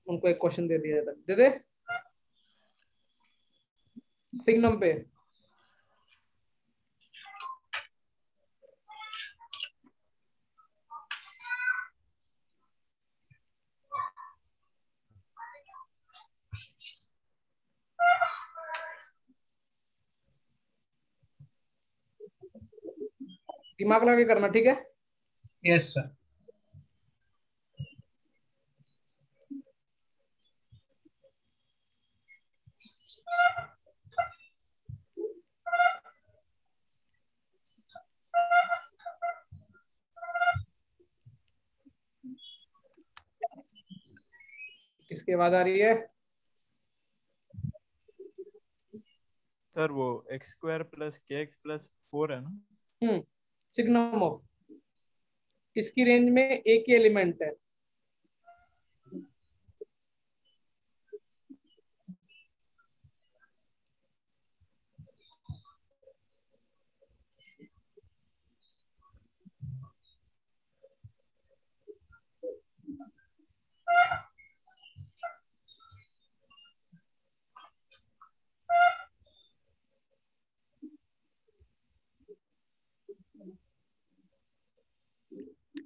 उनको एक क्वेश्चन दे दिया था, दे दे सिग्नम पे। दिमाग लगा के करना, ठीक है? Yes sir. किसके बाद आ रही है? सर वो x² + kx + 4 है ना? सिग्नम ऑफ, इसकी रेंज में एक ही एलिमेंट है।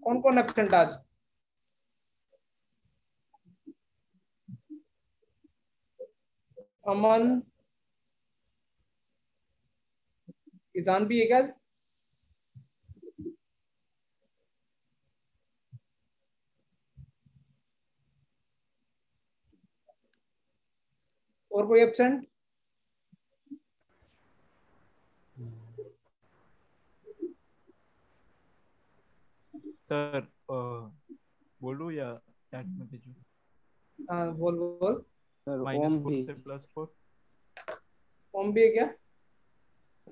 कौन कौन एब्सेंट आज? अमन, ईजान भी है क्या? और कोई एब्सेंट? सर बोलूं या चैट में भेजूं? हाँ बोल बोल। सर ओम -4 भी, से +4। ओम भी है क्या?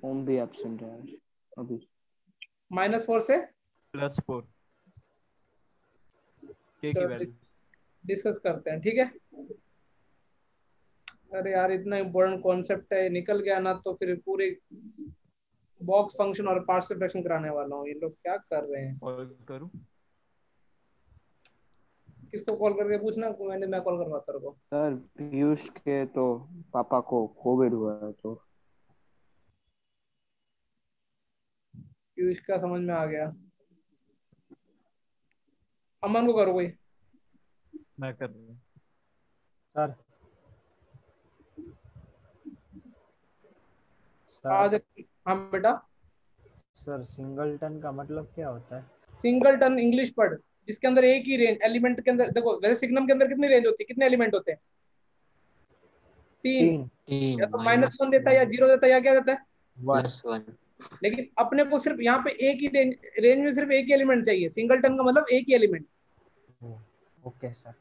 ओम भी एब्सेंट है आज अभी। -4 से +4 के की वैल्यू। डिस्कस करते हैं, ठीक है? अरे यार इतना इम्पोर्टेंट कॉन्सेप्ट है, निकल गया ना तो फिर पूरे बॉक्स फंक्शन और पार्शियल फ्रैक्शन कराने वाला हूँ। ये लोग क्या कर रहे हैं? कॉल करूं? किसको कॉल करके पूछना? मैं कॉल करवाता रहो। सर पीयूष के तो पापा को कोविड हुआ है तो। पीयूष का समझ में आ गया। अमन को करो कोई। मैं कर रहा हूं सर आज हाँ बेटा। सर सिंगलटन का मतलब क्या होता है? सिंगलटन इंग्लिश पढ़, जिसके अंदर एक ही रेंज एलिमेंट के अंदर। देखो वैसे सिग्नम के अंदर कितनी रेंज होती है, कितने एलिमेंट होते हैं? 3। 3 या तो -1 देता है, या 0 देता है, या क्या देता है? 1। लेकिन अपने को सिर्फ यहाँ पे एक ही रेंज में सिर्फ एक ही एलिमेंट चाहिए। सिंगलटन का मतलब एक ही एलिमेंट। Okay sir.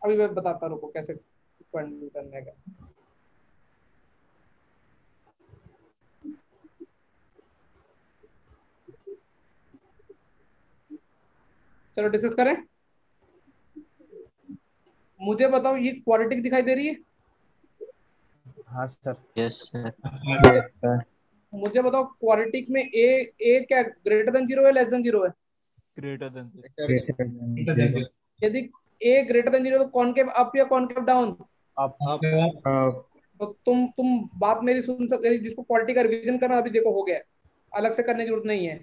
अभी मैं बताता हूँ कैसे इसको हैंडल करने का। चलो डिस्कस करें। मुझे बताओ ये क्वाड्रेटिक दिखाई दे रही है? हाँ सर। Yes sir. मुझे बताओ क्वाड्रेटिक में ए क्या ग्रेटर देन 0 है, लेस देन 0 है? Greater than. यदि ए ग्रेटर देन 0 तो कॉनकेव अप या कॉनकेव डाउन? आप तो तुम बात मेरी सुन सकते, जिसको क्वालिटी का रिवीजन करना अभी देखो हो गया, अलग से करने की जरूरत नहीं है।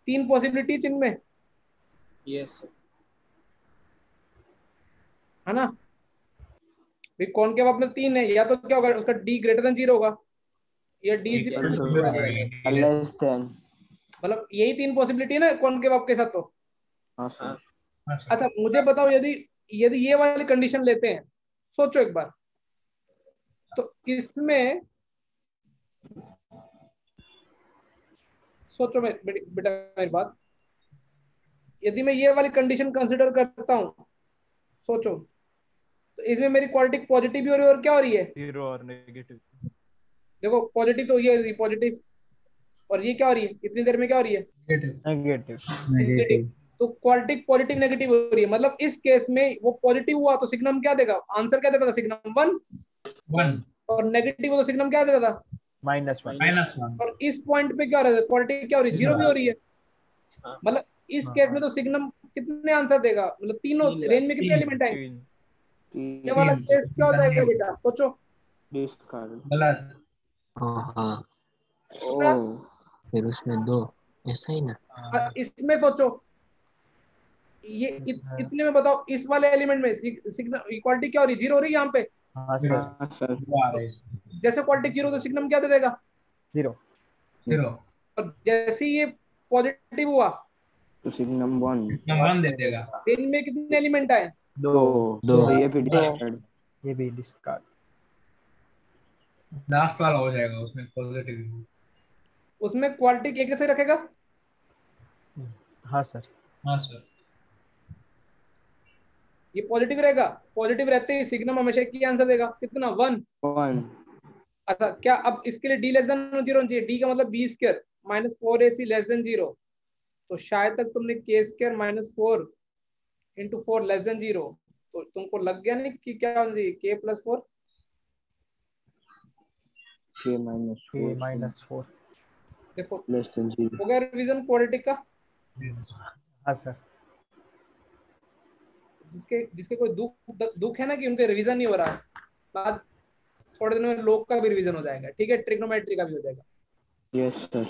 3 पॉसिबिलिटी इनमें, यस है ना? भाई कॉनकेव अप में 3 है, या तो क्या होगा उसका डी ग्रेटर देन 0 होगा, या डी लेस देन। मतलब यही 3 पॉसिबिलिटी है ना कॉनकेव अप के साथ। तो हाँ सर। अच्छा मुझे बताओ, यदि यदि ये वाली कंडीशन लेते हैं, सोचो एक बार, तो इसमें सोचो बेटा मेरी बात, यदि मैं ये वाली कंडीशन कंसिडर करता हूं, सोचो, तो इसमें मेरी क्वालिटी पॉजिटिव भी हो रही है और क्या हो रही है? 0 और नेगेटिव। देखो पॉजिटिव तो ये पॉजिटिव, और ये क्या हो रही है इतनी देर में? क्या हो रही है? नेगेटिव। तो क्वालिटी पॉजिटिव नेगेटिव हो रही है। मतलब इस केस में वो पॉजिटिव हुआ तो सिग्नम क्या देगा? आंसर क्या देता था? सिग्नम 1। और नेगेटिव हो तो सिग्नम क्या देता था? -1। और इस पॉइंट पे क्या हो रहा है? क्वालिटी क्या हो रही है? 0 भी हो रही है। मतलब इस केस में तो सिग्नम कितने आंसर देगा, मतलब तीनों रेंज में कितने एलिमेंट आएंगे? तीन। ये वाला केस क्या हो जाएगा बेटा, सोचो। डिस्कार्ड। हाँ ओ फिर उसमें 2 ऐसा ही ना। इसमें सोचो, ये इतने में बताओ, इस वाले एलिमेंट में सिग्नम इक्वालिटी क्या हो रही है, 0 हो रही है यहाँ पे। हाँ सर, हाँ सर। जैसे क्वालिटी 0 तो सिग्नम क्या दे देगा, 0। और जैसे ही ये पॉजिटिव हुआ तो सिग्नम 1 1 दे देगा। रेंज में कितने एलिमेंट आए, 2। तो 2 ये भी डिस्कार्ड। ये भी डिस्कार्ड। लास्ट वाला हो जाएगा उसमें पॉजिटिव। उसमें क्वालिटी एक कैसे रखेगा, हाँ सर। हाँ सर। ये पॉजिटिव रहेगा, पॉजिटिव रहते ही सिग्नम हमेशा एक ही आंसर देगा, कितना 1। 1 अच्छा क्या अब इसके लिए डी लेस देन 0 होना चाहिए, डी का मतलब B square minus 4ac less than 0, तो शायद तक तुमने के square minus 4 into 4 less than 0, तो तुमको लग गया नहीं कि क्या होना चाहिए, के प्लस 4। k -4 -4। देखो लेस देन 0। हो गया रिवीजन क्वाड्रेटिक का। हाँ सर। जिसके जिसके कोई दुख है ना कि उनके रिवीजन नहीं हो रहा है, बाद थोड़े दिनों में लोग का भी रिवीजन हो जाएगा, ठीक है, ट्रिग्नोमेट्री का भी हो जाएगा। Yes sir.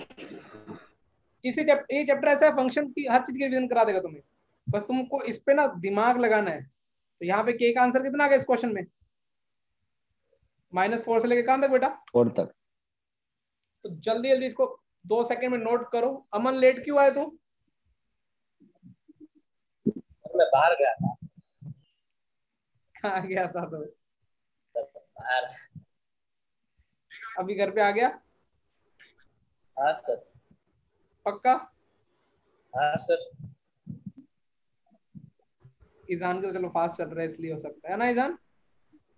ये चैप्टर ऐसा है, फंक्शन की हर चीज की रिवीजन करा देगा तुम्हें, बस तुमको इस पे ना दिमाग लगाना है। तो यहाँ पे के का आंसर कितना आ गया इस क्वेश्चन में, -4 से लेके कहां तक बेटा, 4 तक। तो जल्दी जल्दी इसको 2 सेकंड में नोट करो। अमन लेट क्यों आए तू, मैं बाहर गया था। कहाँ गया था तो, बाहर। अभी घर पे आ गया, हाँ सर। पक्का। हाँ सर। ईजान का तो चलो फास्ट चल रहा है इसलिए हो सकता है ना ईजान।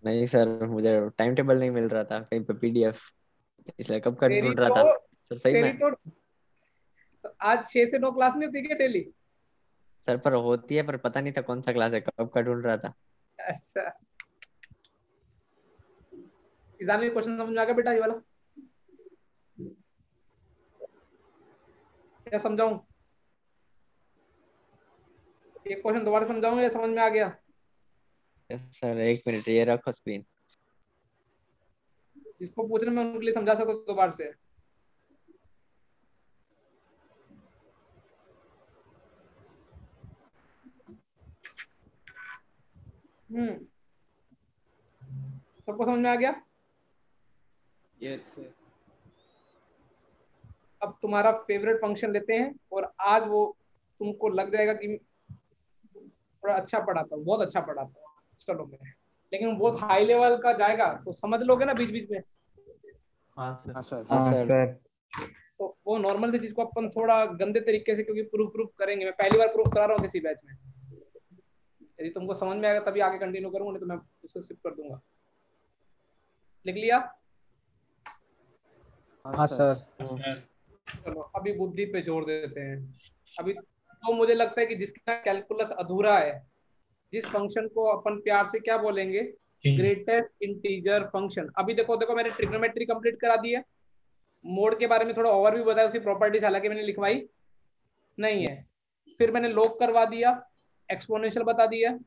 नहीं सर, मुझे टाइम टेबल नहीं मिल रहा था कहीं पे पीडीएफ, इसलिए कब का तेरी ढूंढ रहा तो था सर। सही में तो आज 6 से 9 क्लास नहीं होती क्या डेली? सर, पर होती है, पर पता नहीं था कौन सा क्लास है, कब का ढूंढ रहा था। अच्छा ईजान में क्वेश्चन समझ में आ गया बेटा, ये वाला क्या समझाऊं, एक क्वेश्चन दोबारा समझाऊं या समझ में आ गया? सर 1 मिनट, ये रखो स्क्रीन। जिसको पूछना मैं उनके लिए समझा सकता हूं दोबारा से। सबको समझ में आ गया? Yes sir. अब तुम्हारा फेवरेट फंक्शन लेते हैं और आज वो तुमको लग जाएगा कि थोड़ा अच्छा पढ़ाता हूँ, बहुत अच्छा पढ़ाता हूँ, चलो मैं, लेकिन वो बहुत हाई लेवल का जाएगा तो समझ लोगे ना बीच बीच में। हाँ सर। हाँ सर। हाँ सर। तो वो नॉर्मल सी चीज को अपन थोड़ा गंदे तरीके से, क्योंकि प्रूफ करेंगे, मैं पहली बार प्रूफ करा रहा हूँ किसी बैच में, यदि तुमको समझ में आएगा तभी आगे कंटिन्यू करूंगा, नहीं तो मैं उसको स्किप कर दूंगा। लिख लिया? हाँ सर। चलो अभी बुद्धि पे जोर देते हैं। अभी तो मुझे लगता है कि जिसका कैलकुलस अधूरा है, जिस फंक्शन को अपन प्यार से क्या बोलेंगे, ग्रेटेस्ट इंटीजर फंक्शन। अभी देखो देखो मैंने ट्रिग्नोमेट्री कंप्लीट करा दी है, मोड के बारे में थोड़ा ओवरव्यू बताया, उसकी प्रॉपर्टीज हालांकि मैंने लिखवाई नहीं है, फिर मैंने लॉग करवा दिया, एक्सपोनेंशियल बता दिया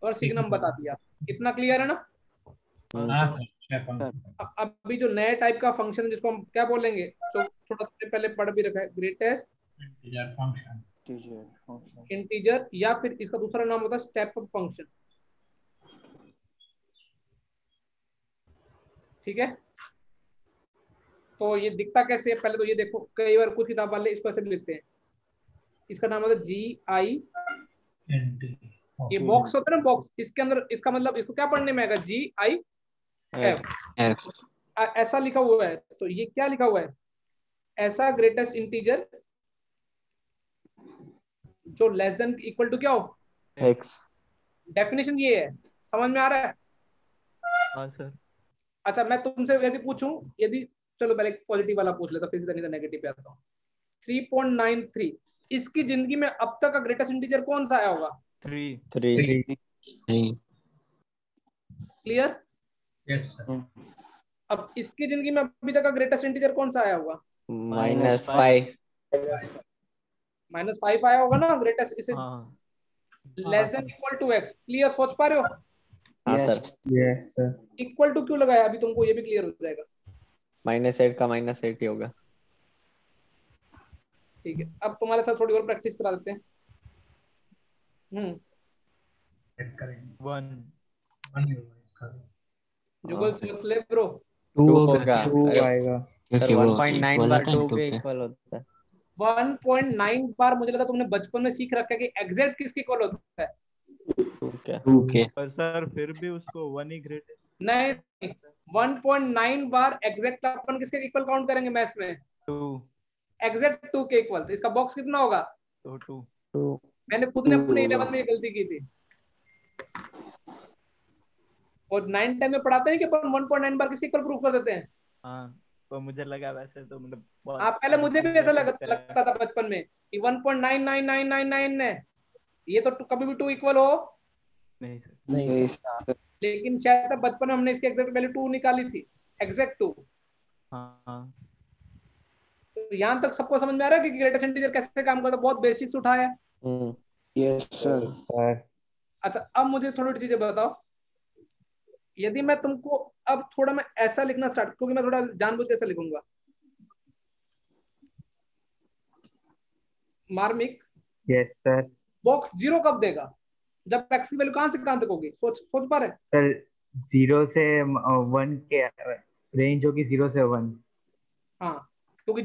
और सिग्नम बता दिया। इतना क्लियर है ना? अभी जो नए टाइप का फंक्शन है जिसको हम क्या बोलेंगे, जो थोड़ा पहले पढ़ भी रखा है, ग्रेटेस्ट इंटीजर, या फिर इसका दूसरा नाम होता है स्टेप अप फंक्शन। ठीक है, तो ये दिखता कैसे है, पहले तो ये देखो, कई बार कुछ किताब वाले इसको ऐसे भी लिखते हैं, इसका नाम होता है GI, ये बॉक्स होता है ना बॉक्स, इसके अंदर इसका मतलब इसको क्या पढ़ने में आएगा, GIF, ऐसा लिखा हुआ है। तो ये क्या लिखा हुआ है, ऐसा ग्रेटेस्ट इंटीजर जो लेस देन इक्वल टू क्या हो, x। डेफिनेशन ये है, समझ में आ रहा है? हाँ सर। अच्छा मैं तुमसे यदि पूछूं, यदि चलो पहले पॉजिटिव वाला पूछ लेता, फिर नहीं तो नेगेटिव पे आता हूँ। 3.93 इसकी जिंदगी में अब तक का ग्रेटेस्ट इंटीजर कौन सा आया होगा? 3 क्लियर? Yes sir. अब इसकी जिंदगी में अभी तक का ग्रेटेस्ट इंटीजर कौन सा आया होगा? -5 -5 आया होगा ना ग्रेटेस्ट, इसे हाँ less than equal to X. Clear, सोच पा रहे हो? हाँ sir. Yes sir. Equal to क्यों लगाया अभी तुमको, ये भी क्लियर हो जाएगा। -8 का -8 ही होगा। ठीक है, अब तुम्हारे साथ थोड़ी और प्रैक्टिस करा देते हैं। चेक करेंगे। 1 1 ही होगा इसका। जुगल सोच ले ब्रो। 2 होगा होगा। सर, 2 अरे आएगा। सर क्योंकि वो 1.9 इक्वल बार होता है 2 ना 2 के पे। इक्वल होता है। 1.9 बार मुझे लगा तुमने बचपन में सीख रखा है कि एग्जैक्ट किसके इक्वल होता है। 2 क्या? 2 के। पर सर फिर भी उसको 1 ही ग्रेट है। नहीं, 1.9 बार एग्जैक्ट अपन किसके इक्वल काउंट करेंगे मैथ्स में? 2 एग्जैक्ट 2 के इक्वल। तो इसका बॉक्स कितना होगा? तो 2। 2 मैंने खुद ने अपने 2 11 में ये गलती की थी। और 9 10 में पढ़ाते हैं कि अपन 1.9 बार किसके इक्वल प्रूफ कर देते हैं। हाँ, तो मुझे लगा वैसे तो मतलब हाँ, बहुत पहले मुझे भी ऐसा अनफॉर्चुनेट है। लगता था बचपन में कि 1.99999 है, ये तो कभी भी 2 इक्वल हो। नहीं सर। नहीं सर। लेकिन शायद तब बचपन में हमने इसकी एग्जैक्ट वैल्यू 2 निकाली थी, एग्जैक्ट 2। हाँ तो यहाँ तक सबको समझ में आ रहा है कि ग्रेटेस्ट इंटीजर कैसे काम करता है? बहुत बेसिक्स उठाया है। हम्म यस सर। सर। अच्छा, अब मुझे थोड़ी थोड़ी चीजें बताओ। यदि मैं तुमको अब थोड़ा मैं ऐसा लिखना स्टार्ट, क्योंकि मैं थोड़ा जानबूझ के ऐसा लिखूंगा। मार्मिक, यस सर। बॉक्स 0 कब देगा? जब एक्स की वैल्यू कहां से कहां तक होगी? सोच सोच पा रहे? सर 0 से 1 के रेंज होगी, 0 से 1। हाँ, क्योंकि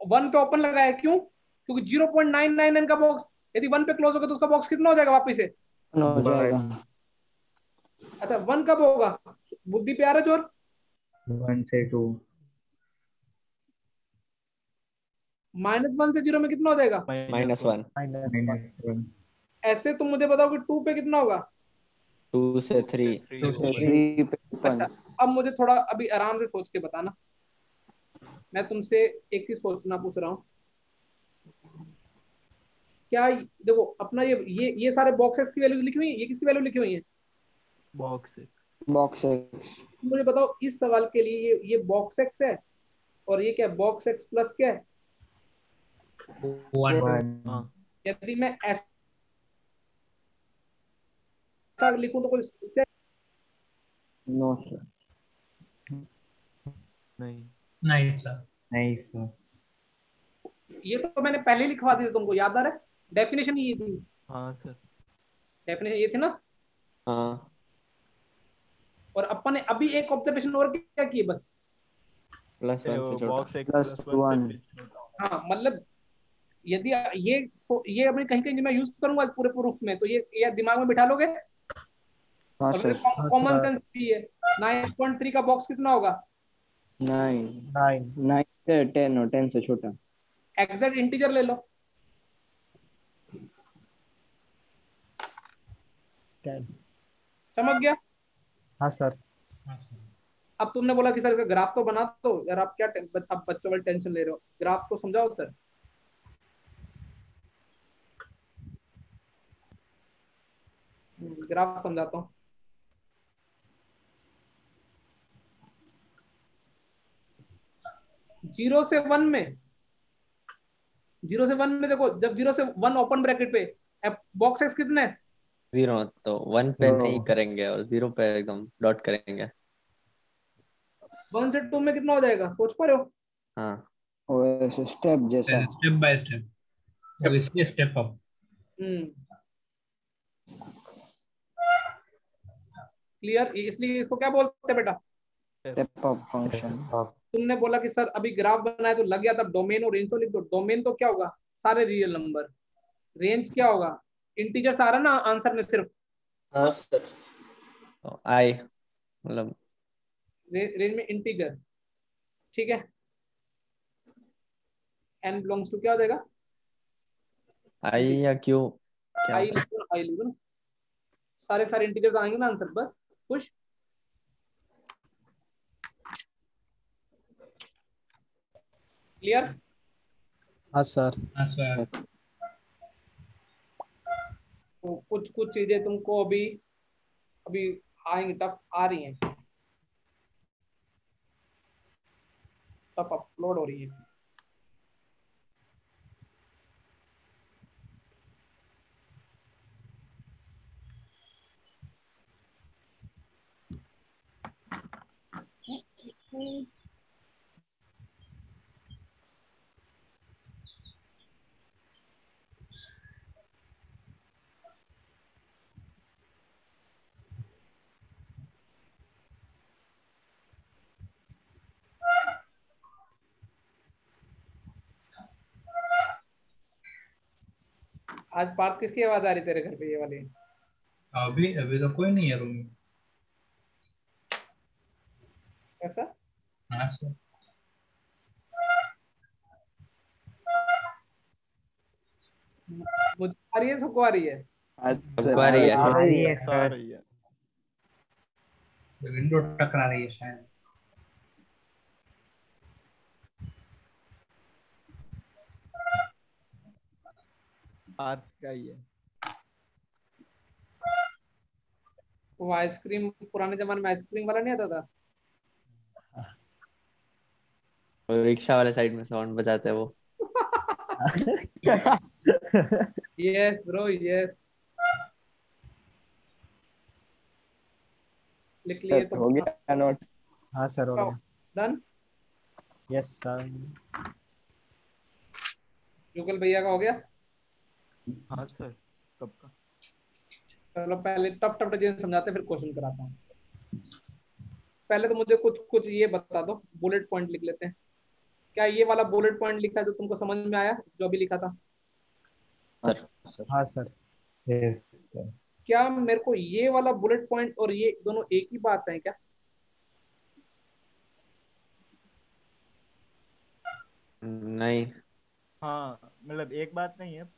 1 पे ओपन लगा है। क्यों? क्योंकि 0.999 का बॉक्स यदि 1 पे क्लोज होगा तो उसका बॉक्स कितना हो जाएगा वापिस से? हो जाएगा। 1 अच्छा, 1 कब होगा? बुद्धि पे आ रहा है जोर? 1 से 2। -1 से 0 में कितना हो जाएगा? -1 -1। ऐसे तुम मुझे बताओ कि 2 पे कितना होगा? 2 से 3 2 से 3। 3 पे अच्छा, अब मुझे थोड़ा अभी आराम से सोच के बताना। मैं तुमसे एक चीज सोचना पूछ रहा हूँ। क्या देखो अपना ये सारे बॉक्सेस की वैल्यू लिखी हुई है, ये किसकी वैल्यू लिखी हुई है? Box box x. मुझे बताओ इस सवाल के लिए ये बॉक्स एक्स है, और ये क्या है? बॉक्स एक्स प्लस क्या है? 1। 1। हाँ यदि मैं ऐसा लिखूं तो कोई इससे नो सर। नहीं। नहीं सर। नहीं सर। ये तो मैंने पहले ही लिखवा दी थी, तुमको याद आ रहा है? डेफिनेशन ये थी, हाँ सर। डेफिनेशन ये थी ना। हाँ और अपन ने अभी एक ऑब्जर्वेशन और क्या की बस। +1 से छोटा। बॉक्स एक्स प्लस प्लस 1 से 1। भी छोटा होगा। हाँ, मतलब यदि ये अपने कहीं कहीं मैं यूज करूंगा पूरे प्रूफ में, तो ये दिमाग में बिठा लोगे। हाँ और सर। कॉमन सेंस भी है। 9.3 का बॉक्स कितना होगा? 9 9 9 से 10 और 10 से छोटा। एग्जैक्ट इंटीजर ले लो। 10। चमक गया? हाँ सर। हाँ सर। अब तुमने बोला कि सर इसका ग्राफ तो बना दो यार, आप क्या अब बच्चों वाली टेंशन ले रहे हो? ग्राफ तो समझाओ सर। ग्राफ समझाता हूँ। जीरो से वन में 0 से 1 में देखो, जब 0 से 1 ओपन ब्रैकेट पे बॉक्स एक्स कितने है? 0 तो 1 पे नहीं करेंगे और 0 पे एकदम डॉट करेंगे। 1 से 2 में कितना हो जाएगा? सोच पा रहे हो? हाँ और ऐसे स्टेप जैसा। स्टेप बाय स्टेप, तो इसलिए स्टेप अप। क्लियर? इसलिए इसको क्या बोलते हैं बेटा? Step up function. तुमने बोला कि सर अभी ग्राफ बनाया तो लग गया, तब डोमेन और रेंज तो लिख दो। डोमेन तो क्या होगा? सारे रियल नंबर। रेंज क्या होगा? इंटीजर्स आ रहा है ना आंसर में सिर्फ। हाँ सर। तो I मतलब रेंज में इंटीजर, ठीक है। n बिलोंग्स टू क्या हो जाएगा? I या Q क्या आई होता है? लिखो, आई लिखो ना। सारे सारे इंटीजर्स आएंगे ना आंसर, बस खुश। क्लियर? हाँ सर। हाँ सर। तो कुछ कुछ चीजें तुमको अभी अभी आएंगी, टफ आ रही हैं, टफ अपलोड हो रही है। आज पार्थ किसकी आवाज आ रही तेरे घर पे, ये वाली? अभी अभी तो कोई नहीं है रूम में। ऐसा? हाँ सर। मुझे आ रही है, सबको आ रही है? सबको आ रही है। आ रही है आ सर। रही है। विंडो टकरा रही है शायद। पार्थ का ही है। वो आइसक्रीम, पुराने जमाने में आइसक्रीम वाला नहीं आता था? और रिक्शा वाले साइड में साउंड बजाते हैं वो। Yes bro, yes. लिख लिए तो हो गया नोट? हाँ सर हो गया। डन। Yes sir. जुगल भैया का हो गया? हाँ सर, कब का? चलो पहले टफ टफ चीजें समझाते फिर क्वेश्चन कराता हूँ। पहले तो मुझे कुछ कुछ ये बता दो, बुलेट पॉइंट लिख लेते हैं। क्या ये वाला बुलेट पॉइंट लिखा है जो तुमको समझ में आया, जो अभी लिखा था? सर हाँ सर। क्या मेरे को ये वाला बुलेट पॉइंट और ये दोनों एक ही बात है क्या? नहीं हाँ मतलब एक बात नहीं है।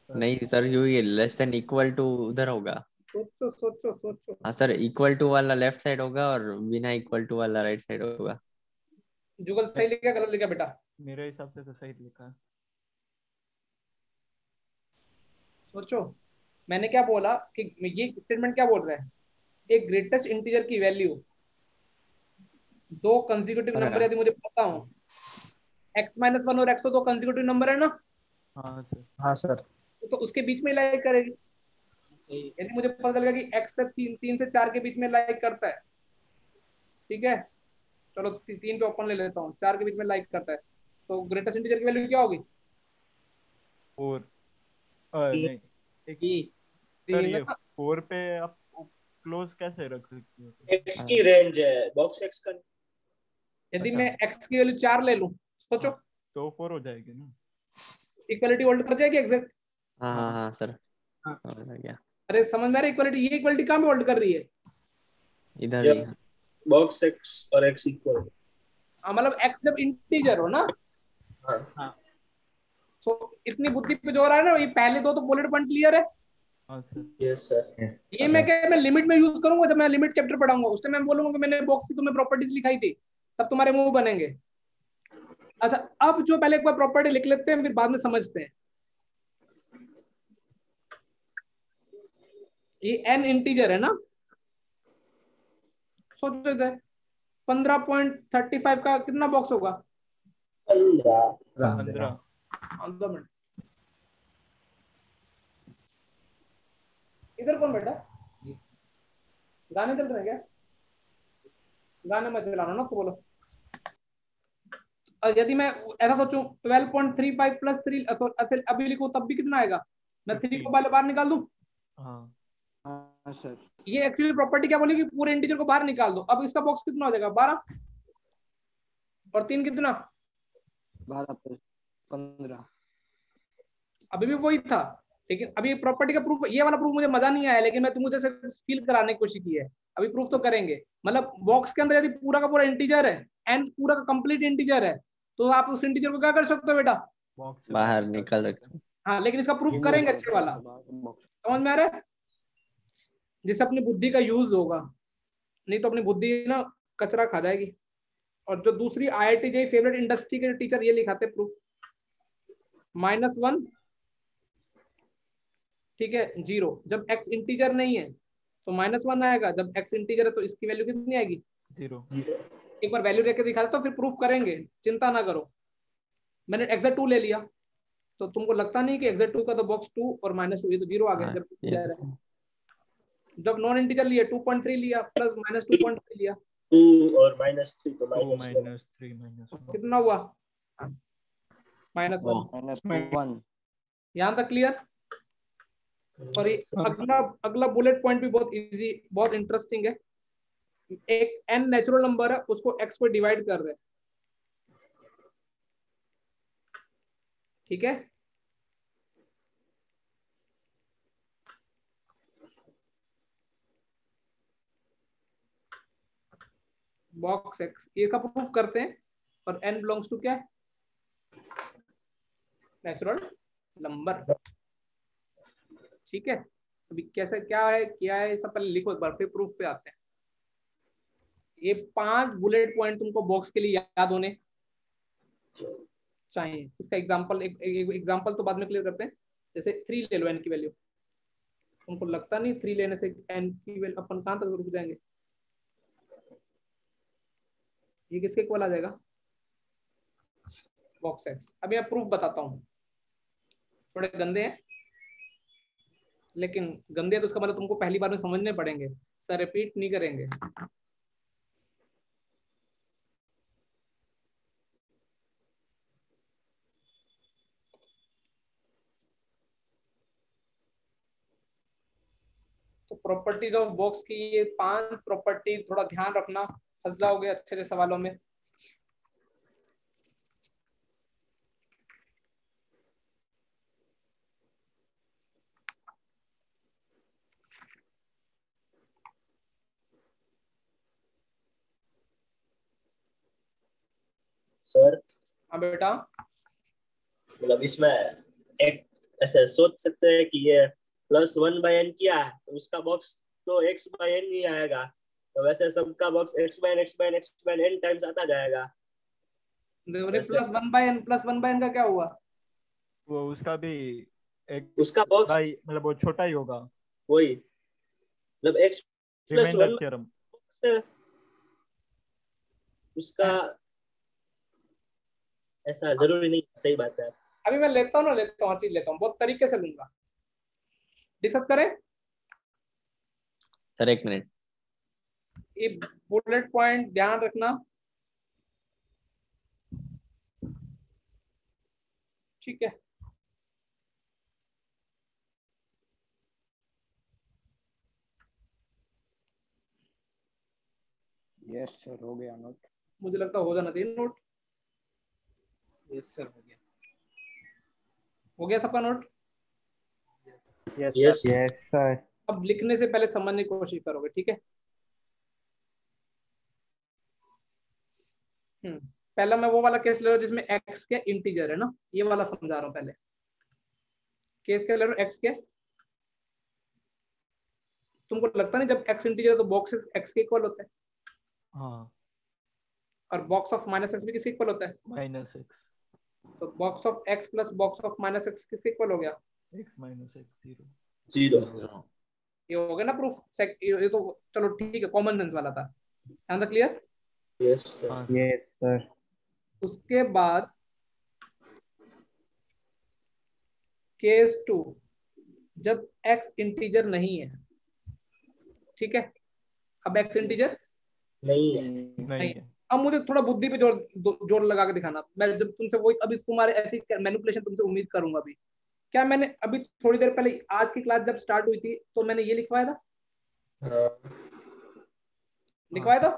नहीं सर, यू ये लेस देन इक्वल टू उधर होगा। सोचो सोचो सोचो। हाँ सर, इक्वल टू वाला लेफ्ट साइड होगा और बिना इक्वल टू वाला राइट साइड होगा। जुगल सही लिखा गलत लिखा बेटा? मेरे हिसाब से तो सही लिखा है। सोचो। मैंने क्या बोला कि ये स्टेटमेंट क्या बोल रहा है, एक ग्रेटेस्ट इंटीजर की वैल्यू दो कंसेक्यूटिव नंबर यदि मुझे पता हो, x-1 और x तो दो कंसेक्यूटिव नंबर है ना, हाँ सर। हाँ सर। तो उसके बीच में लाइक करेगी। यदि मुझे पता चलेगा कि x से 3 से 4 के बीच में लाइक करता है, ठीक है, चलो 3 पे ओपन ले लेता हूँ, 4 के बीच में लाइक करता है, तो ग्रेटेस्ट इंटीजर की वैल्यू क्या होगी? और नहीं एक सर, 3 ये ना? 4 पे आप क्लोज कैसे रख सकते हो? एक्स की रेंज है, बॉक्स एक्स का। यदि मैं x की वैल्यू 4 ले लूं, सोचो तो 4 हो जाएगी ना? इक्वलिटी होल्ड कर जाएगी एग्जैक्ट? हाँ हाँ हाँ सर, हाँ। समझ आ गया। अरे समझ में आ रहा है इक्वलिटी? ये इक्वलिटी कहाँ पे होल्ड कर रही है? इधर ही। जब बॉक्स एक्स और एक्स इक्वल। हाँ, मतलब x जब इंटीजर हो ना। हाँ सो इतनी बुद्धि पे जोर आ रहा है ना, ये पहले दो तो बुलेट पॉइंट क्लियर है। हाँ सर। Yes sir. ये मैं क्या, मैं लिमिट में यूज करूंगा, जब मैं लिमिट चैप्टर पढ़ाऊंगा उस टाइम मैं बोलूंगा कि मैंने बॉक्स की तुम्हें प्रॉपर्टीज लिखाई थी, तब तुम्हारे मुंह बनेंगे। अच्छा, अब जो पहले एक बार प्रॉपर्टी लिख लेते हैं फिर बाद में समझते हैं। ये n इंटीजर है ना, सोचो इधर 15.35 का कितना बॉक्स होगा? 15। 2 मिनट, इधर कौन बैठा? गाने चल रहे हैं क्या? गाने मत चलाना ना, तो बोलो। और यदि मैं ऐसा सोचूं 12.35 प्लस 3 अभी लिखूं तब भी कितना आएगा? मैं 3 को बाहर निकाल दूं। हाँ हाँ सर। ये एक्चुअली प्रॉपर्टी क्या बोलेगी, पूरे इंटीजर को बाहर निकाल दो। अब इसका बॉक्स कितना हो जाएगा? 12 और 3 कितना? 12 + 15। अभी भी वही था, लेकिन अभी प्रॉपर्टी का प्रूफ, ये वाला प्रूफ मुझे मजा नहीं आया, लेकिन मैं तुमको जैसे फील कराने की कोशिश की है। अभी प्रूफ तो करेंगे। मतलब बॉक्स के अंदर यदि पूरा का पूरा इंटीजर है, एन पूरा का कंप्लीट इंटीजर है, तो आप उस इंटीजर को क्या कर सकते हो बेटा? बॉक्स से बाहर निकल रखते हैं। हाँ, लेकिन इसका प्रूफ करेंगे अच्छे वाला। समझ में आ रहा है? जिससे अपनी बुद्धि का यूज होगा, नहीं तो अपनी बुद्धि ना कचरा खा जाएगी। और जो दूसरी IIT जेईई फेवरेट इंडस्ट्री के टीचर ये लिखाते प्रूफ -1, ठीक है, 0। जब x इंटीजर नहीं है तो -1 आएगा, जब x इंटीजर है तो इसकी वैल्यू कितनी आएगी? 0। एक बार वैल्यू लेके दिखा देता तो फिर प्रूफ करेंगे, चिंता ना करो। मैंने एग्जैक्ट 2 ले लिया, तो तुमको लगता नहीं कि एग्जैक्ट 2 का तो बॉक्स 2 और -2 ये तो 0 आ गया। हाँ, जब नॉन इंटीजर लिया 2.3 लिया प्लस -2.3 लिया, 2 और -3 तो टू -1। -3 -1 कितना हुआ? -1। -1। यहाँ तक क्लियर? और ये अगला अगला बुलेट पॉइंट भी बहुत इजी, बहुत इंटरेस्टिंग है। एक n नेचुरल नंबर है, उसको x को डिवाइड कर रहे हैं, ठीक है? बॉक्स x ये का प्रूफ करते हैं, और n बिलोंग्स टू क्या है? नेचुरल नंबर, ठीक है? अभी कैसे क्या है सब पहले लिखो एक बार, फिर प्रूफ पे आते हैं। ये 5 बुलेट पॉइंट तुमको बॉक्स के लिए याद होने चाहिए। इसका एग्जांपल एक एग्जांपल तो बाद में क्लियर करते हैं। जैसे 3 ले लो n की वैल्यू, तुमको लगता नहीं 3 लेने से n की वैल्यू अपन कहां तक रुक जाएंगे? ये किसके इक्वल आ जाएगा? Box x। अभी मैं प्रूफ बताता हूँ, थोड़े गंदे हैं, लेकिन गंदे तो उसका मतलब तुमको पहली बार में समझने पड़ेंगे, सर रिपीट नहीं करेंगे। तो प्रॉपर्टीज ऑफ बॉक्स की ये 5 प्रॉपर्टी थोड़ा ध्यान रखना, फंस जाओगे अच्छे से सवालों में। सर हाँ बेटा, मतलब इसमें एक ऐसे सोच सकते हैं कि ये +1/n किया है तो उसका बॉक्स तो x/n ही आएगा, तो वैसे सबका बॉक्स x/n टाइम्स आता जाएगा। +1/n का क्या हुआ? वो उसका भी एक उसका बॉक्स मतलब वो छोटा ही होगा, वही मतलब रिमाइंडर x+1 थ्योरम। उसका ऐसा जरूरी नहीं, सही बात है। अभी मैं लेता हूँ हर चीज लेता हूँ, बहुत तरीके से लूंगा। डिस्कस करें। Sir 1 minute. ये बुलेट पॉइंट ध्यान रखना, ठीक है? यस सर, हो गया नोट। मुझे लगता है हो जाना चाहिए नोट। यस सर, हो गया। हो गया सबका note? Yes yes sir. Yes sir. अब लिखने से पहले समझने की कोशिश करोगे, ठीक है? पहला मैं वो वाला केस ले रहा हूं जिसमें x के इंटीजर है ना, ये वाला समझा रहा हूं। पहले केस क्या ले रहा हूं? x के। तुमको लगता नहीं जब x इंटीजर है तो बॉक्स x के इक्वल होता है, हाँ और बॉक्स ऑफ -x भी किसके इक्वल होता है? -x तो box of x plus box of -x किसके इक्वल हो गया? x -x 0 0। ये हो गया ना प्रूफ। ये तो चलो ठीक है, कॉमन सेंस वाला था। यहाँ तक क्लियर? Yes sir. हाँ यस सर। उसके बाद केस 2, जब x इंटीजर नहीं है, ठीक है? अब x इंटीजर नहीं है। नहीं है। अब मुझे थोड़ा बुद्धि पे जोर लगा के दिखाना। मैं जब तुमसे वही अभी तुम्हारे ऐसी मैनिपुलेशन तुमसे उम्मीद करूंगा अभी। क्या मैंने अभी थोड़ी देर पहले आज की क्लास जब स्टार्ट हुई थी तो मैंने ये लिखवाया था? हाँ लिखवाया था?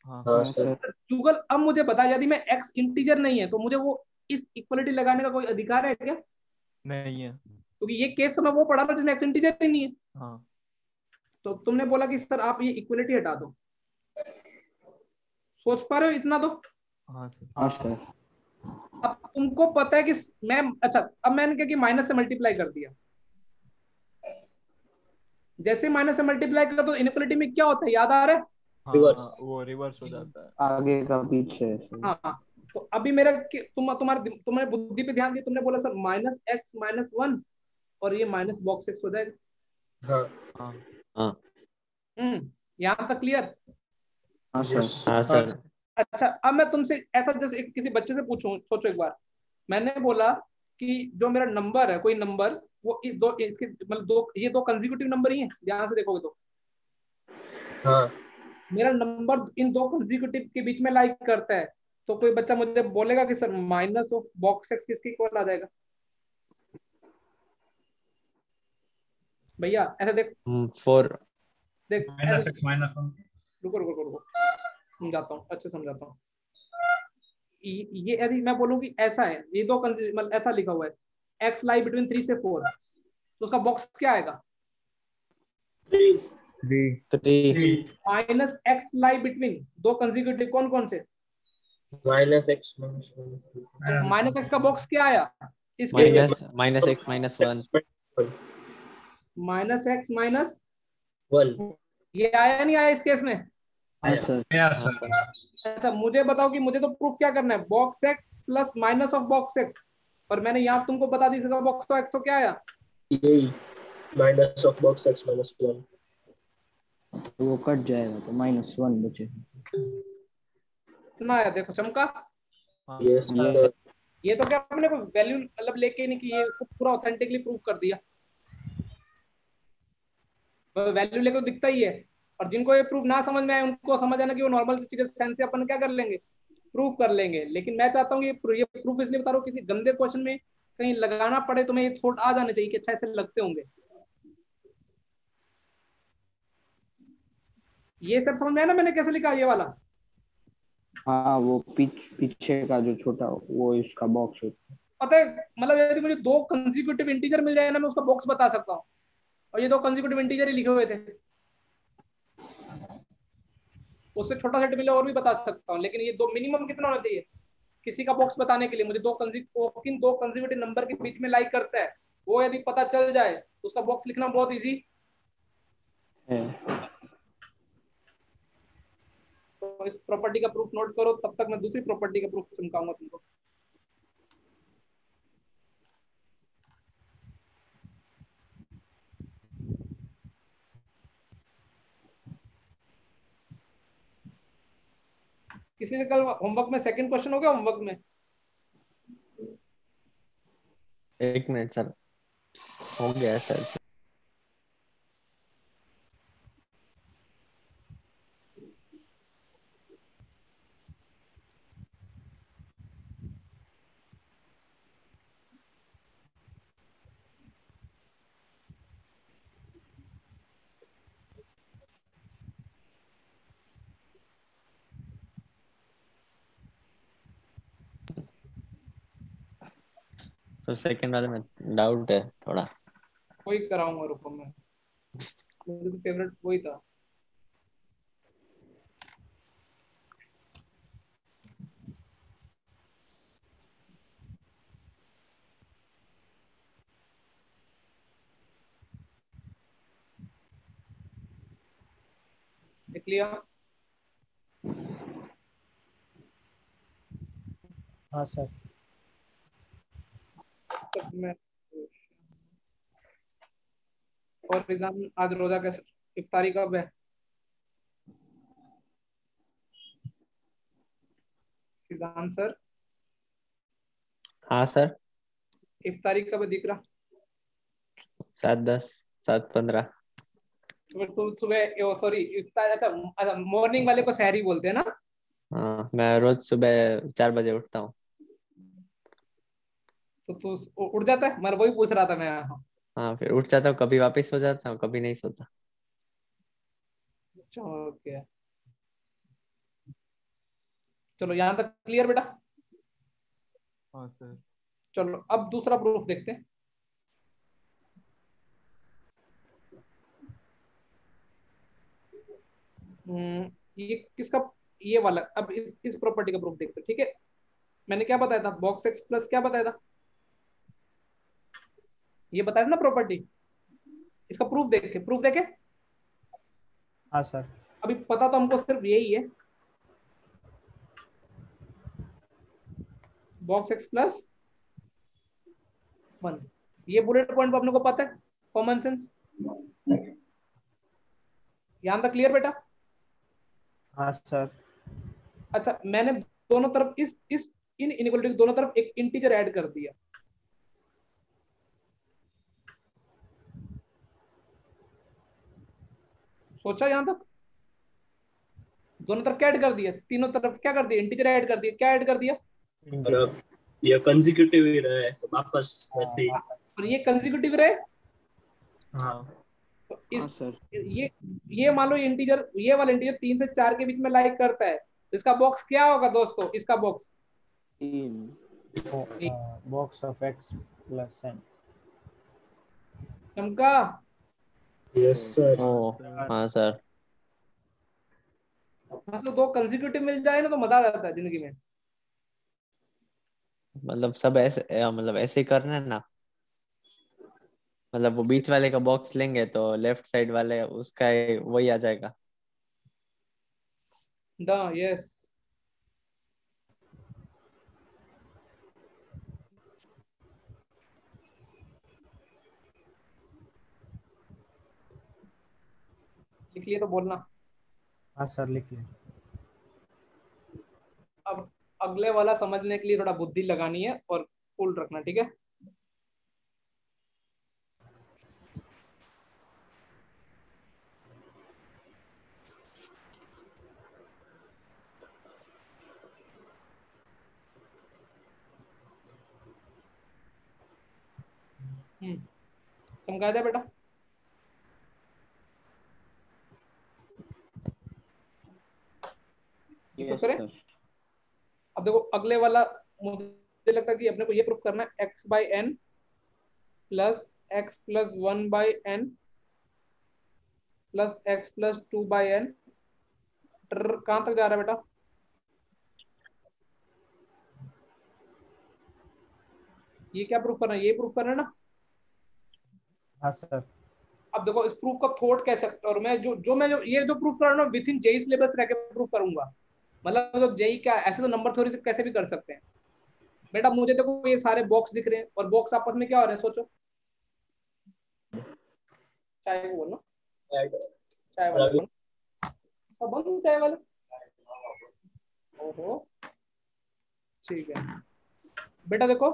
हाँ हाँ सर। गूगल अब मुझे बता, यदि मैं x इंटीजर नहीं है तो मुझे वो इस इक्वलिटी लगाने का कोई अधिकार है क्या? नहीं है। क्योंकि ये केस तो मैं वो पढ़ा था जिसमें x इंटीजर ही नहीं है। हाँ तो तुमने बोला कि सर आप ये इक्वलिटी हटा दो। सोच पा रहे हो इतना? तो हाँ सर। हाँ सर। अब तुमको पता है कि मैं अच्छा, अब मैंने क्या कि माइनस से मल्टीप्लाई कर दिया। जैसे माइनस से मल्टीप्लाई कर तो इनइक्वालिटी में क्या होता है, याद आ रहा है? रिवर्स। वो रिवर्स हो जाता है। आगे का पीछे सर। हाँ। तो अभी मेरा तुम्हारे बुद्धि पे ध्यान दिया, तुमने बोला सर -x -1 और ये माइनस बॉक्स x हो जाएगा। हाँ हाँ हाँ यहाँ तक क्लियर? हाँ यस सर। हाँ सर। अच्छा, अब मैं तुमसे ऐसा जैसे किसी बच्चे से पूछूं, सोचो एक बार। मैंने बोला कि जो मेरा नंबर है, कोई नंबर, वो इसके मतलब ये दो कंसेक्यूटिव नंबर ही हैं, ध्यान से देखोगे तो। हाँ मेरा नंबर इन दो कंसेक्यूटिव के बीच में लाइक करता है, तो कोई बच्चा मुझे बोलेगा कि sir minus of box x किसके इक्वल आ जाएगा? भैया ऐसा देख, 4 देख माइनस ऐसा, एक्स माइनस वन। रुको रुको रुको, समझाता हूँ, अच्छे समझाता हूँ। ये यदि मैं बोलूँ कि ऐसा है, ये दो मतलब ऐसा लिखा हुआ है, एक्स लाई बिटवीन 3 से 4, तो उसका बॉक्स क्या आएगा? 3 3 माइनस एक्स लाई बिटवीन दो कंसेक्यूटिव कौन कौन से? माइनस एक्स माइनस तो माइनस एक्स का बॉक्स क्या आया इस केस में? Minus x -1 minus x minus 1। ये आया नहीं आया इस केस में? हाँ सर। या सर। अच्छा मुझे बताओ कि मुझे तो प्रूफ क्या करना है, box X plus minus of box x, और मैंने यहाँ तुमको बता दी बॉक्स तो एक्स तो क्या आया? यही minus of box x minus 1। तो वो कट जाएगा तो -1 बचे। कितना आया देखो चमका? Yes sir. ये तो क्या अपने को वैल्यू मतलब लेके नहीं कि ये पूरा ऑथेंटिकली प्रूव कर दिया, वैल्यू लेके तो दिखता ही है। और जिनको ये प्रूफ ना समझ में आए उनको समझ आना कि वो नॉर्मल चीजें साइंस से अपन क्या कर लेंगे, प्रूफ कर लेंगे। लेकिन मैं चाहता हूँ ये प्रूफ इसलिए बता रहा हूँ, किसी गंदे क्वेश्चन में कहीं लगाना पड़े तो मैं ये थोट आ जाने चाहिए कि अच्छा ऐसे लगते होंगे। ये सब समझ में आया ना मैंने कैसे लिखा ये वाला? हाँ वो पीछे का जो छोटा वो इसका बॉक्स होता है। पता है मतलब यदि मुझे दो कंसेक्यूटिव इंटीजर मिल जाए ना, मैं उसका बॉक्स बता सकता हूँ, और ये दो कंसेक्यूटिव इंटीजर ही लिखे हुए थे, उससे छोटा सेट मिले और भी बता सकता हूँ। लेकिन ये दो मिनिमम कितना होना चाहिए किसी का बॉक्स बताने के लिए? मुझे किन दो कंसेक्यूटिव नंबर के बीच में लाइक करता है वो यदि पता चल जाए तो उसका बॉक्स लिखना बहुत इजी है। तो इस प्रॉपर्टी का प्रूफ नोट करो, तब तक मैं दूसरी प्रॉपर्टी का प्रूफ चमकाऊंगा तुमको। किसी ने कल होमवर्क में सेकंड क्वेश्चन हो गया होमवर्क में? 1 मिनट सर, हो गया शायद से। तो सेकंड वाले में डाउट है थोड़ा। वही कराऊंगा, रुको मैं, मेरे तो फेवरेट वही था। देख लिया? हाँ सर। तब मैं, और एग्जाम आज रोजा कैसे, इफ्तारी कब है? सिद्धांत सर हाँ सर, इफ्तारी कब है दिख रहा? 7:10 7:15। तो सुबह सॉरी इफ्तार, अच्छा अच्छा मॉर्निंग वाले को सहरी बोलते हैं ना? हाँ, मैं रोज सुबह 4 बजे उठता हूँ। तो तू उठ जाता है? मैं वही पूछ रहा था मैं। हाँ, फिर उठ जाता हूँ, कभी वापस सो जाता हूँ, कभी नहीं सोता। ओके चलो यहाँ तक क्लियर बेटा? हाँ सर। चलो अब दूसरा प्रूफ देखते हैं। ये किसका, ये वाला, अब इस प्रॉपर्टी का प्रूफ देखते हैं, ठीक है? मैंने क्या बताया था, बॉक्स एक्स प्लस क्या बताया था, ये बताया था ना प्रॉपर्टी। इसका प्रूफ देखे। हाँ सर। अभी पता तो हमको सिर्फ यही है, बॉक्स एक्स प्लस 1, ये बुलेट पॉइंट अपने को पता है, कॉमन सेंस। यहाँ तक क्लियर बेटा? हाँ सर। अच्छा मैंने दोनों तरफ इस इन इनइक्वालिटी की दोनों तरफ एक इंटीजर ऐड कर दिया, सोचा यहाँ तक? दोनों तरफ क्या ऐड कर दिया, तीनों तरफ क्या कर दिया, इंटीजर ऐड कर दिया, क्या ऐड कर दिया, और अब ये कंसेक्यूटिव ही रहा है तो वापस वैसे ही। और ये कंसेक्यूटिव रहे। हाँ तो हाँ सर। ये मान लो इंटीजर, ये वाला इंटीजर 3 से 4 के बीच में लाइक करता है, तो इसका बॉक्स क्या होगा दोस्तों, इसका box 3 box of x plus n। चमका। Yes sir. ओ हाँ सर। मतलब 2 कंसेक्यूटिव मिल जाए ना तो मजा आ जाता है जिंदगी में। मतलब सब ऐसे मतलब ऐसे ही करना है ना, मतलब वो बीच वाले का बॉक्स लेंगे तो लेफ्ट साइड वाले उसका वही आ जाएगा। यस। लिख लिए तो बोलना। हाँ सर लिख लिया। अब अगले वाला समझने के लिए थोड़ा बुद्धि लगानी है और कूल रखना, ठीक है। समझा दिया बेटा। इसको यस करें। सर। अब देखो अगले वाला, मुझे लगता है कि अपने को ये प्रूफ करना है x by N plus X plus 1 by N plus X plus 2 by N. कहां तक जा रहा है बेटा, ये क्या प्रूफ करना है, ये प्रूफ करना है ना। हाँ सर। अब देखो इस प्रूफ का थॉट कैसे, और मैं ये जो प्रूफ कर रहा हूँ विद इन जेई सिलेबस रह के प्रूफ करूंगा। मतलब जो जेई का ऐसे तो नंबर थ्योरी से कैसे भी कर सकते हैं बेटा। मुझे देखो ये सारे बॉक्स दिख रहे हैं और बॉक्स आपस में क्या हो रहे हैं, सोचो। चाय को बोलो, चाय वाले बोलो, सब बंद चाय वाले। ओहो ठीक है बेटा। देखो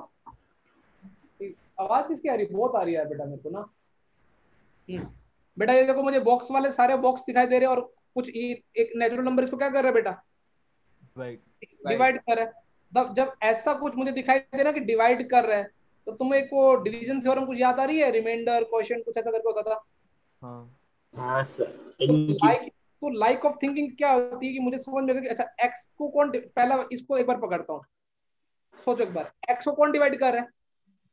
आवाज किसकी आ रही है, बहुत आ रही है बेटा मेरे को ना। बेटा ये देखो मुझे बॉक्स वाले सारे बॉक्स दिखाई दे रहे हैं और कुछ एक नेचुरल नंबर इसको क्या कर रहा है बेटा, डिवाइड कर रहा है। जब ऐसा कुछ मुझे दिखाई दे रहा है कि डिवाइड कर रहा है, तो तुम्हें को डिवीजन थ्योरम कुछ याद आ रही है, रिमाइंडर क्वोशिएंट कुछ ऐसा करके होता था। हाँ सर। तो लाइक ऑफ थिंकिंग क्या होती है कि मुझे समझ में आ गया कि अच्छा एक्स को कौन, पहला इसको एक बार पकड़ता हूँ, सोचो एक बार, एक्स को कौन डिवाइड कर रहा है,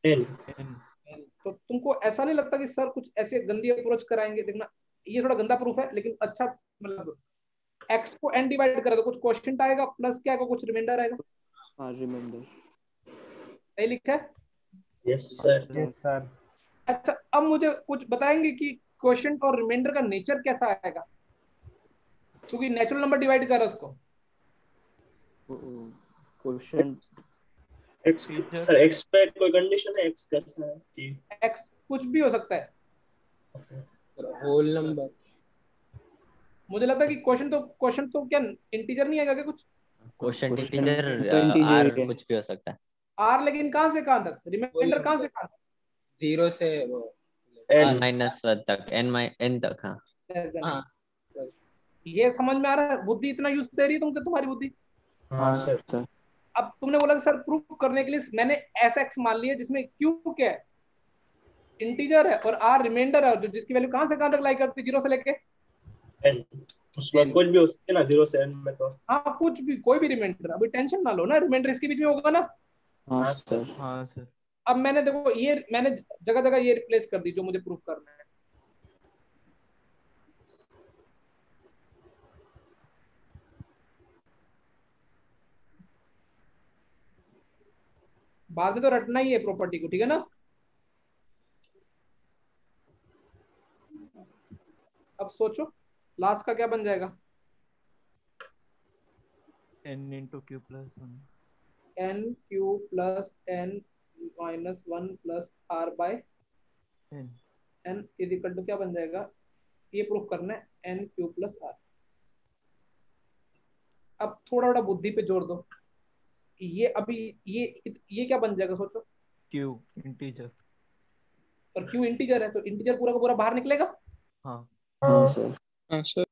एन। तो तुमको ऐसा नहीं लगता कि सर कुछ ऐसे गंदी अप्रोच कराएंगे, देखना ये थोड़ा गंदा प्रूफ है लेकिन अच्छा, मतलब एक्स को एन डिवाइड करा तो कुछ क्वोशिएंट आएगा प्लस क्या आएगा, कुछ रिमाइंडर आएगा। हाँ रिमाइंडर। सही लिखा है। Yes sir. Yes sir. अच्छा अब मुझे कुछ बताएंगे कि क्वोशिएंट और रिमाइंडर का नेचर कैसा आएगा, क्योंकि नेचुरल नंबर डिवाइड कर रहा है उसको। क्वेश्चन एक्स सर, एक्स पे कोई कंडीशन है, एक्स कैसा है कि एक्स कुछ भी हो सकता है। Whole number. मुझे लगता है कि क्वेश्चन तो क्या इंटीजर नहीं आएगा क्या कुछ, क्वोशिएंट इंटीजर तो इंटीजर आर ही है। कुछ भी हो सकता है। आर लेकिन कहां से कहां तक, रिमाइंडर कहां से कहां तक, 0 से वो एन। माइनस तक, एन तक। हाँ हाँ ये समझ में आ रहा है, बुद्धि इतना यूज दे रही है तुमको तुम्हारी बुद्धि। हाँ सर। सर। अब तुमने बोला सर प्रूफ करने के लिए मैंने एस एक्स मान लिया जिसमें क्यू क्या है, इंटीजर है, और आर रिमाइंडर है, जो जिसकी वैल्यू कहां से कहां तक लाई करती है, 0 से लेके एन। उसमें कुछ भी हो सकते हैं ना, 0 से एन में तो। हाँ कुछ भी, कोई भी रिमाइंडर, अभी टेंशन ना लो ना, रिमाइंडर इसके बीच में होगा ना। हाँ हाँ सर। हाँ सर। अब मैंने देखो ये मैंने जगह जगह ये रिप्लेस कर दी जो मुझे प्रूफ करना है। बाद में तो रटना ही है प्रॉपर्टी को, ठीक है ना। अब सोचो लास्ट का क्या बन जाएगा, n into q plus 1। N Q plus N minus 1 plus R by n। N is equal to क्या बन जाएगा, ये प्रूफ करना है एन क्यू प्लस आर। अब थोड़ा थोड़ा बुद्धि पे जोर दो, ये अभी ये क्या बन जाएगा सोचो, q इंटीजर। और क्यू इंटीजर है तो इंटीजर पूरा का पूरा बाहर निकलेगा। हाँ हाँ सर। हाँ सर।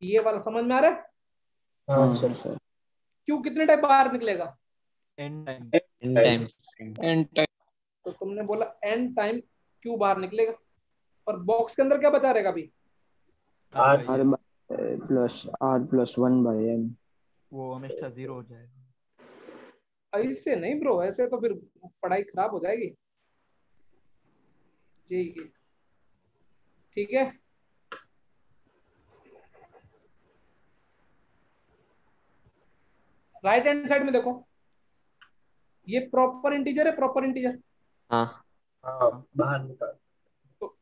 ये वाला समझ में आ रहा है। हाँ सर। क्यू कितने टाइम बाहर निकलेगा? n time n times N time. तो तुमने बोला n टाइम क्यू बाहर निकलेगा, और बॉक्स के अंदर क्या बचा रहेगा अभी? R r plus r plus 1/n। वो हमेशा 0 हो जाएगा। ऐसे नहीं ब्रो, ऐसे तो फिर पढ़ाई खराब हो जाएगी जी। ठीक है, राइट हैंड साइड में देखो, ये प्रॉपर इंटीजर है, प्रॉपर इंटीजर। हाँ हाँ बाहर निकाल तो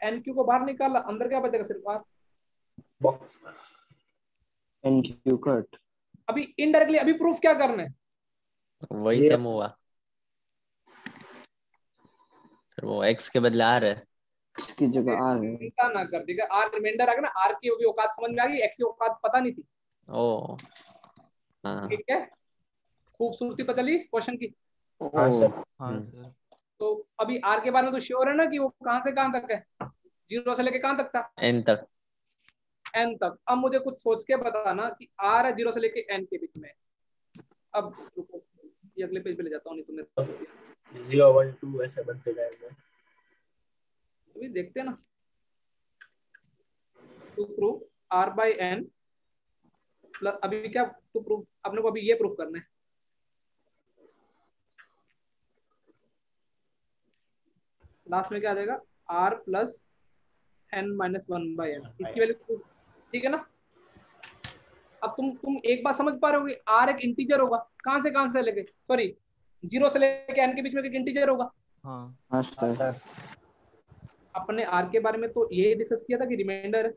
एन क्यू को बाहर निकाला, अंदर क्या बचेगा? सिर्फ R. Box. n q cut. अभी इनडायरेक्टली अभी प्रूफ क्या करना है? वही ये सेम हुआ सर, वो x के बदले r है। इसकी जगह r है। चिंता ना कर, ठीक है, आर रिमाइंडर आ गया ना, आर की भी औकात समझ में आ गई, एक्स की औकात पता नहीं थी। ओ हाँ ठीक है, खूबसूरती पता चली क्वेश्चन की। हाँ सर। हाँ सर। तो अभी आर के बारे में तो श्योर है ना कि वो कहां से कहां तक है? 0 से लेके कहां तक था? n तक। n तक। अब मुझे कुछ सोच के बताना कि आर है 0 से लेके n के बीच में। अब रुको, ये अगले पेज पे ले जाता हूँ, नहीं तो मेरे 0 1 2 ऐसे बनते जाएंगे। अभी देखते हैं ना। To prove r by n plus, अभी क्या टू प्रूव, अपने को अभी ये प्रूव करना है। लास्ट में क्या आ जाएगा? r plus n minus 1/n, इसकी वैल्यू, ठीक है ना? अब तुम एक बात समझ पा रहे हो कि r एक इंटीजर होगा, कहां से लेके, सॉरी 0 से लेके n के बीच में एक इंटीजर होगा। हाँ हाँ सर। अपने r के बारे में तो ये डिस्कस किया था कि रिमाइंडर है,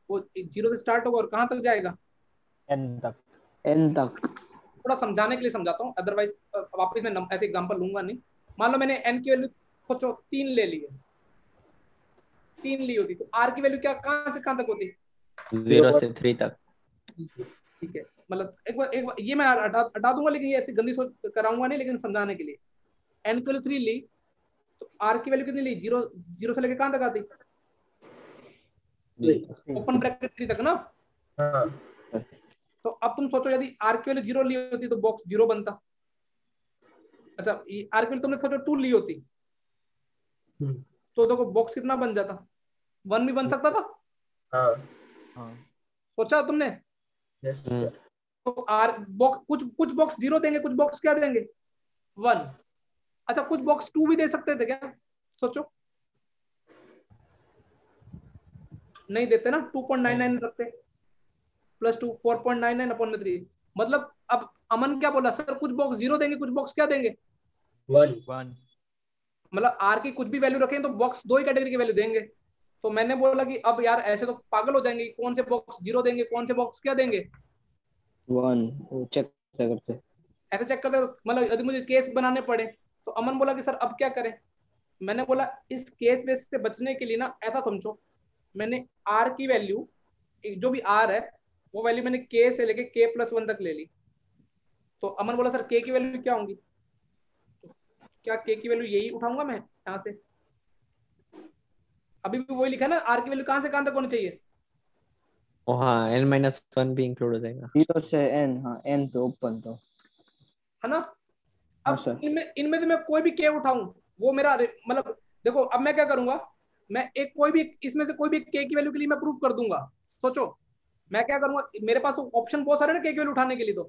वो 0 से स्टार्ट होगा और कहां तक जाएगा? n तक। n तक। थोड़ा समझाने के लिए समझाता हूँ, अदरवाइज वापस मैं ऐसे एग्जांपल लूंगा नहीं। मान लो मैंने n की वैल्यू सोचो 3 ले ली है, 3 ली होती तो r की वैल्यू क्या कहां से कहां तक होती? 0 से 3 तक। ठीक है, मतलब एक बार ये मैं हटा दूंगा, लेकिन ये ऐसी गंदी सोच कराऊंगा नहीं, लेकिन समझाने के लिए। n की वैल्यू 3 ली तो r की वैल्यू कितनी ली? 0 से लेके कहां तक आती? ओपन ब्रैकेट 3 तक ना। हाँ तो अब तुम सोचो यदि r की वैल्यू 0 ली होती तो बॉक्स 0 बनता। अच्छा, r की वैल्यू तुमने सोचो 2 ली होती तो देखो बॉक्स कितना बन जाता? 1 भी बन सकता था। हाँ हाँ सोचा तुमने? Yes sir. तो आर बॉक्स, कुछ बॉक्स 0 देंगे, कुछ बॉक्स क्या देंगे? 1। अच्छा, कुछ बॉक्स 2 भी दे सकते थे क्या? सोचो, नहीं देते ना, 2.99 रखते, प्लस 2 4.99 अपॉन में 3। मतलब अब अमन क्या बोला सर, कुछ बॉक्स 0 देंगे, कुछ बॉक्स क्या देंगे? 1 मतलब आर की कुछ भी वैल्यू रखें तो बॉक्स 2 ही कैटेगरी की वैल्यू देंगे। तो मैंने बोला कि अब यार ऐसे तो पागल हो जाएंगे, कौन से बॉक्स 0 देंगे, कौन से बॉक्स क्या देंगे? 1 वो चेक करते। ऐसे चेक करते, मतलब यदि मुझे केस बनाने पड़े तो अमन बोला कि सर अब क्या करें? मैंने बोला इस केस बेस से बचने के लिए ना ऐसा समझो, मैंने आर की वैल्यू, जो भी आर है वो वैल्यू मैंने के से लेके के प्लस 1 तक ले ली। तो अमन बोला सर के की वैल्यू क्या होंगी? तो क्या के की वैल्यू यही उठाऊंगा मैं यहाँ से? अभी भी वही लिखा है ना, आर की वैल्यू कहां से कहां तक होनी चाहिए? ओ हाँ, n-1 भी इंक्लूड हो जाएगा। 0 से n, हाँ n पे ओपन तो। है ना? हाँ अब सर। इनमें से मैं कोई भी के उठाऊं, वो मेरा मतलब, देखो अब मैं क्या करूंगा, मैं एक कोई भी इसमें से कोई भी के की वैल्यू के लिए मैं प्रूफ कर दूंगा। सोचो मैं क्या करूंगा, मेरे पास तो ऑप्शन बहुत सारे ना के की वैल्यू उठाने के लिए।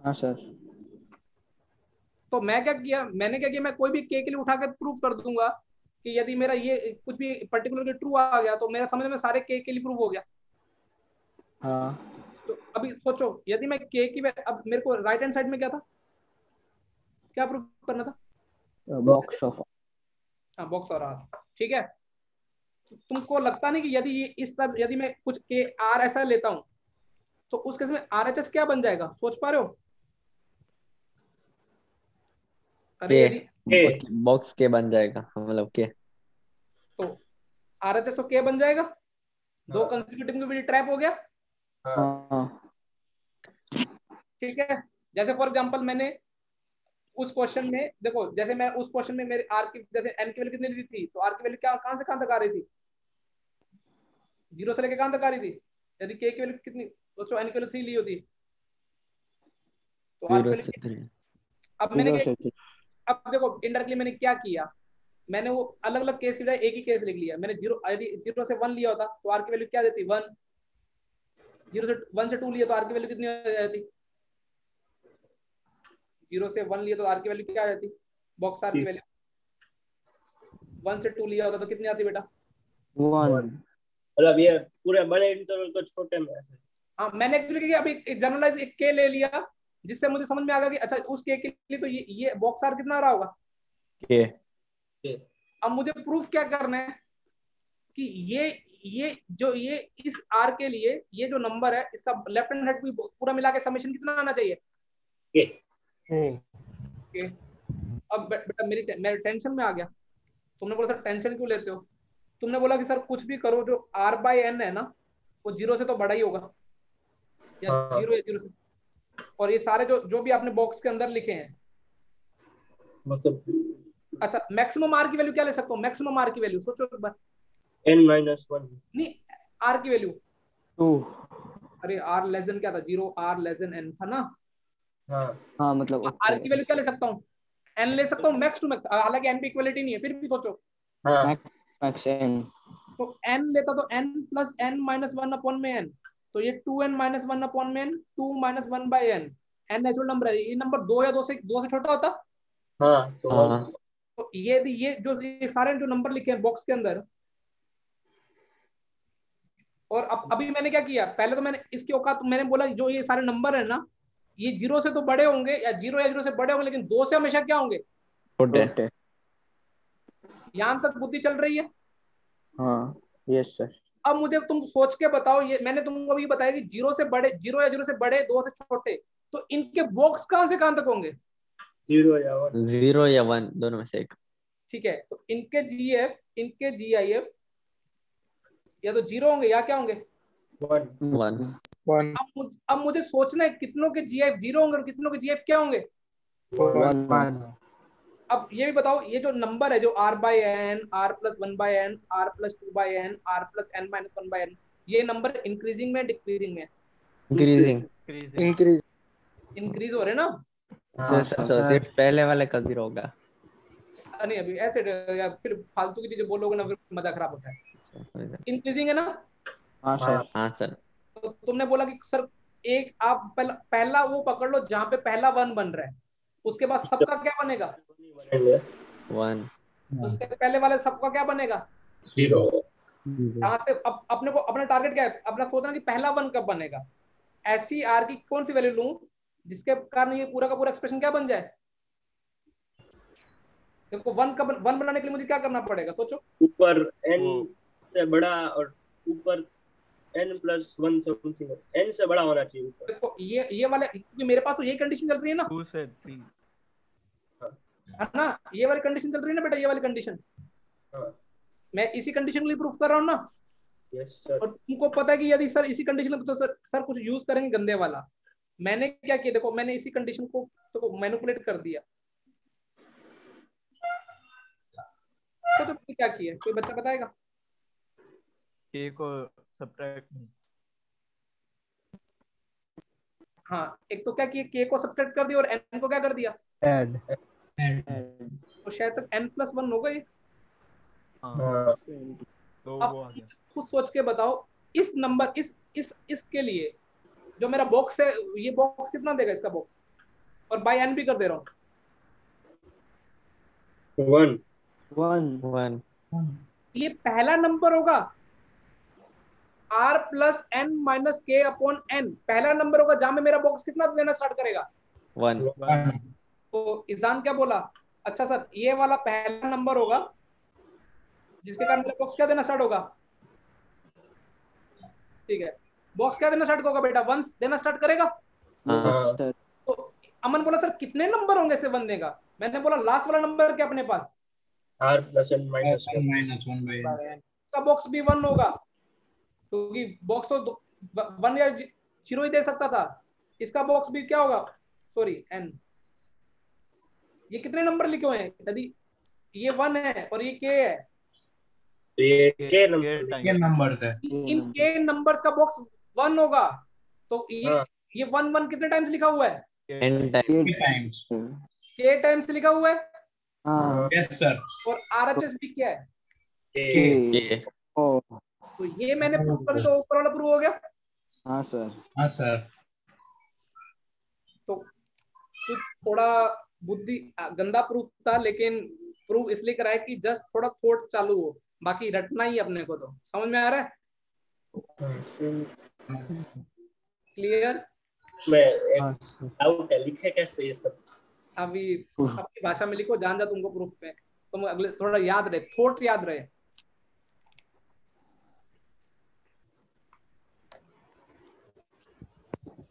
हाँ सर। तो मैंने क्या किया, मैं कोई भी के के लिए उठा के प्रूफ कर दूंगा कि यदि मेरा ये कुछ भी पर्टिकुलर ट्रू आ गया तो मेरा समझ में सारे के लिए प्रूफ हो गया। हाँ तो अभी सोचो यदि मैं के की, अब मेरे को राइट हैंड साइड में क्या था, क्या प्रूफ करना था? Box of. हाँ, बॉक्स और आर। ठीक है, तुमको लगता नहीं कि यदि ये इस तरह, यदि मैं कुछ के आर ऐसा लेता हूं तो उस केस में आर एच एस क्या बन जाएगा? सोच पा रहे हो? अरे यदि बॉक्स के बन जाएगा, मतलब के, तो आर एच एस तो के बन जाएगा, दो कंसेक्यूटिव में ट्रैप हो गया। हाँ ठीक है, जैसे फॉर एग्जांपल मैंने उस क्वेश्चन में देखो, जैसे मैं उस क्वेश्चन में मेरे आर की, जैसे एन की वैल्यू कितनी ली थी, तो आर की वैल्यू क्या कहां से कहां तक आ रही थी? 0 से लेके कहां तक आ रही थी? यदि के की वैल्यू कितनी, सोचो n की वैल्यू 3 ली होती तो r की 0 वैल्यू से 3 अब मैंने 0 क्या, से 3 अब देखो इनडायरेक्टली मैंने क्या किया, मैंने वो अलग अलग केस की बजाय एक ही केस लिख लिया। मैंने 0 यदि 0 से 1 लिया होता तो r की वैल्यू क्या देती 1, 0 से 1 से 2 लिया तो r की वैल्यू कितनी आ जाती, 0 से 1 लिया तो r की वैल्यू क्या आ जाती, बॉक्स r की वैल्यू 1 से 2 लिया होता तो कितनी आती बेटा 1 मतलब ये पूरे बड़े इंटरवल को छोटे में ऐसे। हाँ मैंने एक्चुअली अभी एक जनरलाइज एक के ले लिया जिससे मुझे समझ में आ गया कि अच्छा उस के लिए तो ये बॉक्स आर कितना आ रहा होगा के। अब मुझे प्रूफ क्या करना है कि ये जो ये इस आर के लिए ये जो नंबर है इसका लेफ्ट हैंड साइड पूरा मिला के समेशन कितना आना चाहिए के। अब बेटा मेरी टेंशन में आ गया, तुमने बोला सर टेंशन क्यों लेते हो, तुमने बोला कि सर कुछ भी करो जो r बाई एन है ना वो 0 से तो बड़ा ही होगा या 0 या 0 से, और ये सारे जो भी आपने बॉक्स के अंदर लिखे हैं मतलब अच्छा मैक्सिमम आर की वैल्यू क्या ले सकता हूँ, मैक्सिमम आर की वैल्यू सोचो एक बार, n-1 नहीं आर की वैल्यू 2 अरे आर लेस देन क्या था 0, आर लेस देन एन था ना, हाँ मतलब आर की वैल्यू क्या ले सकता हूँ एन ले सकता हूँ मैक्स टू मैक्स, हालांकि एन पे इक्वलिटी नहीं है फिर भी सोचो मैक्स n तो n लेता तो n plus n minus 1 upon में n, तो ये 2n माइनस 1 अपॉन में n 2 minus 1 by n, n natural number है, ये नंबर 2 या 2 से छोटा होता, तो ये जो ये सारे जो नंबर लिखे हैं बॉक्स के अंदर, और अब अभी मैंने क्या किया, पहले तो मैंने इसकी औकात मैंने बोला जो ये सारे नंबर है ना ये 0 से तो बड़े होंगे या 0 से बड़े होंगे लेकिन 2 से हमेशा क्या होंगे छोटे। यहां तक बुद्धि चल रही है। हाँ यस सर। अब मुझे तुम सोच के बताओ, ये मैंने तुमको अभी बताया कि 0 से बड़े 0 या 0 से बड़े 2 से छोटे, तो इनके बॉक्स कहां से कहां तक होंगे 0 या 1 दोनों में से एक। ठीक है तो इनके जीएफ इनके जीआईएफ या तो 0 होंगे या क्या होंगे 1। अब मुझे सोचना है कितनों के जीआईएफ 0 होंगे और कितनों के जीएफ क्या होंगे 1 अब ये भी बताओ ये जो नंबर है जो r by N, r plus 1 by N, r plus 2 by N, r plus n minus 1 by N, ये नंबर इंक्रीजिंग में डिक्रीजिंग में इंक्रीज हो रहे ना, सिर्फ पहले वाले का 0 होगा। नहीं अभी ऐसे या फिर फालतू की चीजें बोलोगे ना फिर मजा खराब होता है, इंक्रीजिंग है ना। हाँ सर। हाँ सर। तो तुमने बोला कि सर एक आप पहला वो पकड़ लो जहाँ पे पहला 1 बन रहा है, उसके बाद सबका क्या बनेगा 1। उसके पहले वाले सबका क्या बनेगा 0। यहाँ से अपने को अपना टारगेट क्या है, अपना सोचना कि पहला 1 कब बनेगा, ऐसी आर की कौन सी वैल्यू लूं जिसके कारण ये पूरा का पूरा एक्सप्रेशन क्या बन जाए। देखो 1 बनाने के लिए मुझे क्या करना पड़ेगा सोचो, ऊपर n से बड़ा और ऊपर n प्लस 1 समथिंग n से बड़ा होना चाहिए ऊपर। देखो ये वाले क्योंकि मेरे पास तो ये कंडीशन चल रही है ना 2 से 3 है ना, ये वाली कंडीशन चल रही है ना बेटा, ये वाली कंडीशन मैं इसी कंडीशन के लिए प्रूफ कर रहा हूँ ना। Yes sir. और तुमको पता है कि यदि सर इसी कंडीशन तो सर कुछ यूज करेंगे गंदे वाला, मैंने क्या किया देखो मैंने इसी कंडीशन को तो मैनिपुलेट कर दिया, तो क्या किया कोई बच्चा बताएगा k को सब्ट्रैक्ट नहीं। हाँ एक तो क्या किया k को सब्ट्रैक्ट कर दिया और n को क्या कर दिया ऐड तो शायद तक n प्लस 1 होगा ये। तो अब वो आ गया। खुद सोच के बताओ इस नंबर इसके लिए जो मेरा बॉक्स है ये बॉक्स कितना देगा इसका बॉक्स, और बाय n भी कर दे रहा हूँ 1 ये पहला नंबर होगा r plus n minus k upon n, पहला नंबर होगा जहां में मेरा बॉक्स कितना देना स्टार्ट करेगा 1। तो ईजान क्या बोला, अच्छा सर ये वाला पहला नंबर होगा जिसके कारण मेरा बॉक्स क्या देना स्टार्ट होगा, ठीक है बॉक्स क्या देना स्टार्ट होगा बेटा 1 देना स्टार्ट करेगा। तो अमन बोला सर कितने नंबर होंगे से 1 देगा, मैंने बोला लास्ट वाला नंबर क्या अपने पास r प्लस n माइनस 1 का बॉक्स भी 1 होगा क्योंकि बॉक्स तो 1 या 0 ही दे सकता था, इसका बॉक्स भी क्या होगा सॉरी n। ये कितने नंबर लिखे हुए हैं, यदि ये 1 है और ये k है तो ये k नंबर्स है। इन k नंबर्स का बॉक्स 1 होगा, तो हाँ। ये 1 1 कितने टाइम्स लिखा हुआ है? n time times. k times लिखा हुआ है। हाँ यस सर। और RHS भी क्या है? के ओ तो ये मैंने प्रूव कर, तो ऊपर वाला प्रूव हो गया। हाँ सर। हाँ सर। तो कुछ थोड़ा बुद्धि गंदा प्रूफ था, लेकिन प्रूफ इसलिए कराया कि जस्ट थोड़ा थोट चालू हो, बाकी रटना ही अपने को। तो समझ में आ रहा है? क्लियर? मैं एक हाँ सर। डाउट है, लिखे कैसे ये सब? अभी अपनी भाषा में लिखो, जान जा तुमको प्रूफ पे, तुम अगले थोड़ा याद रहे, थोट याद रहे।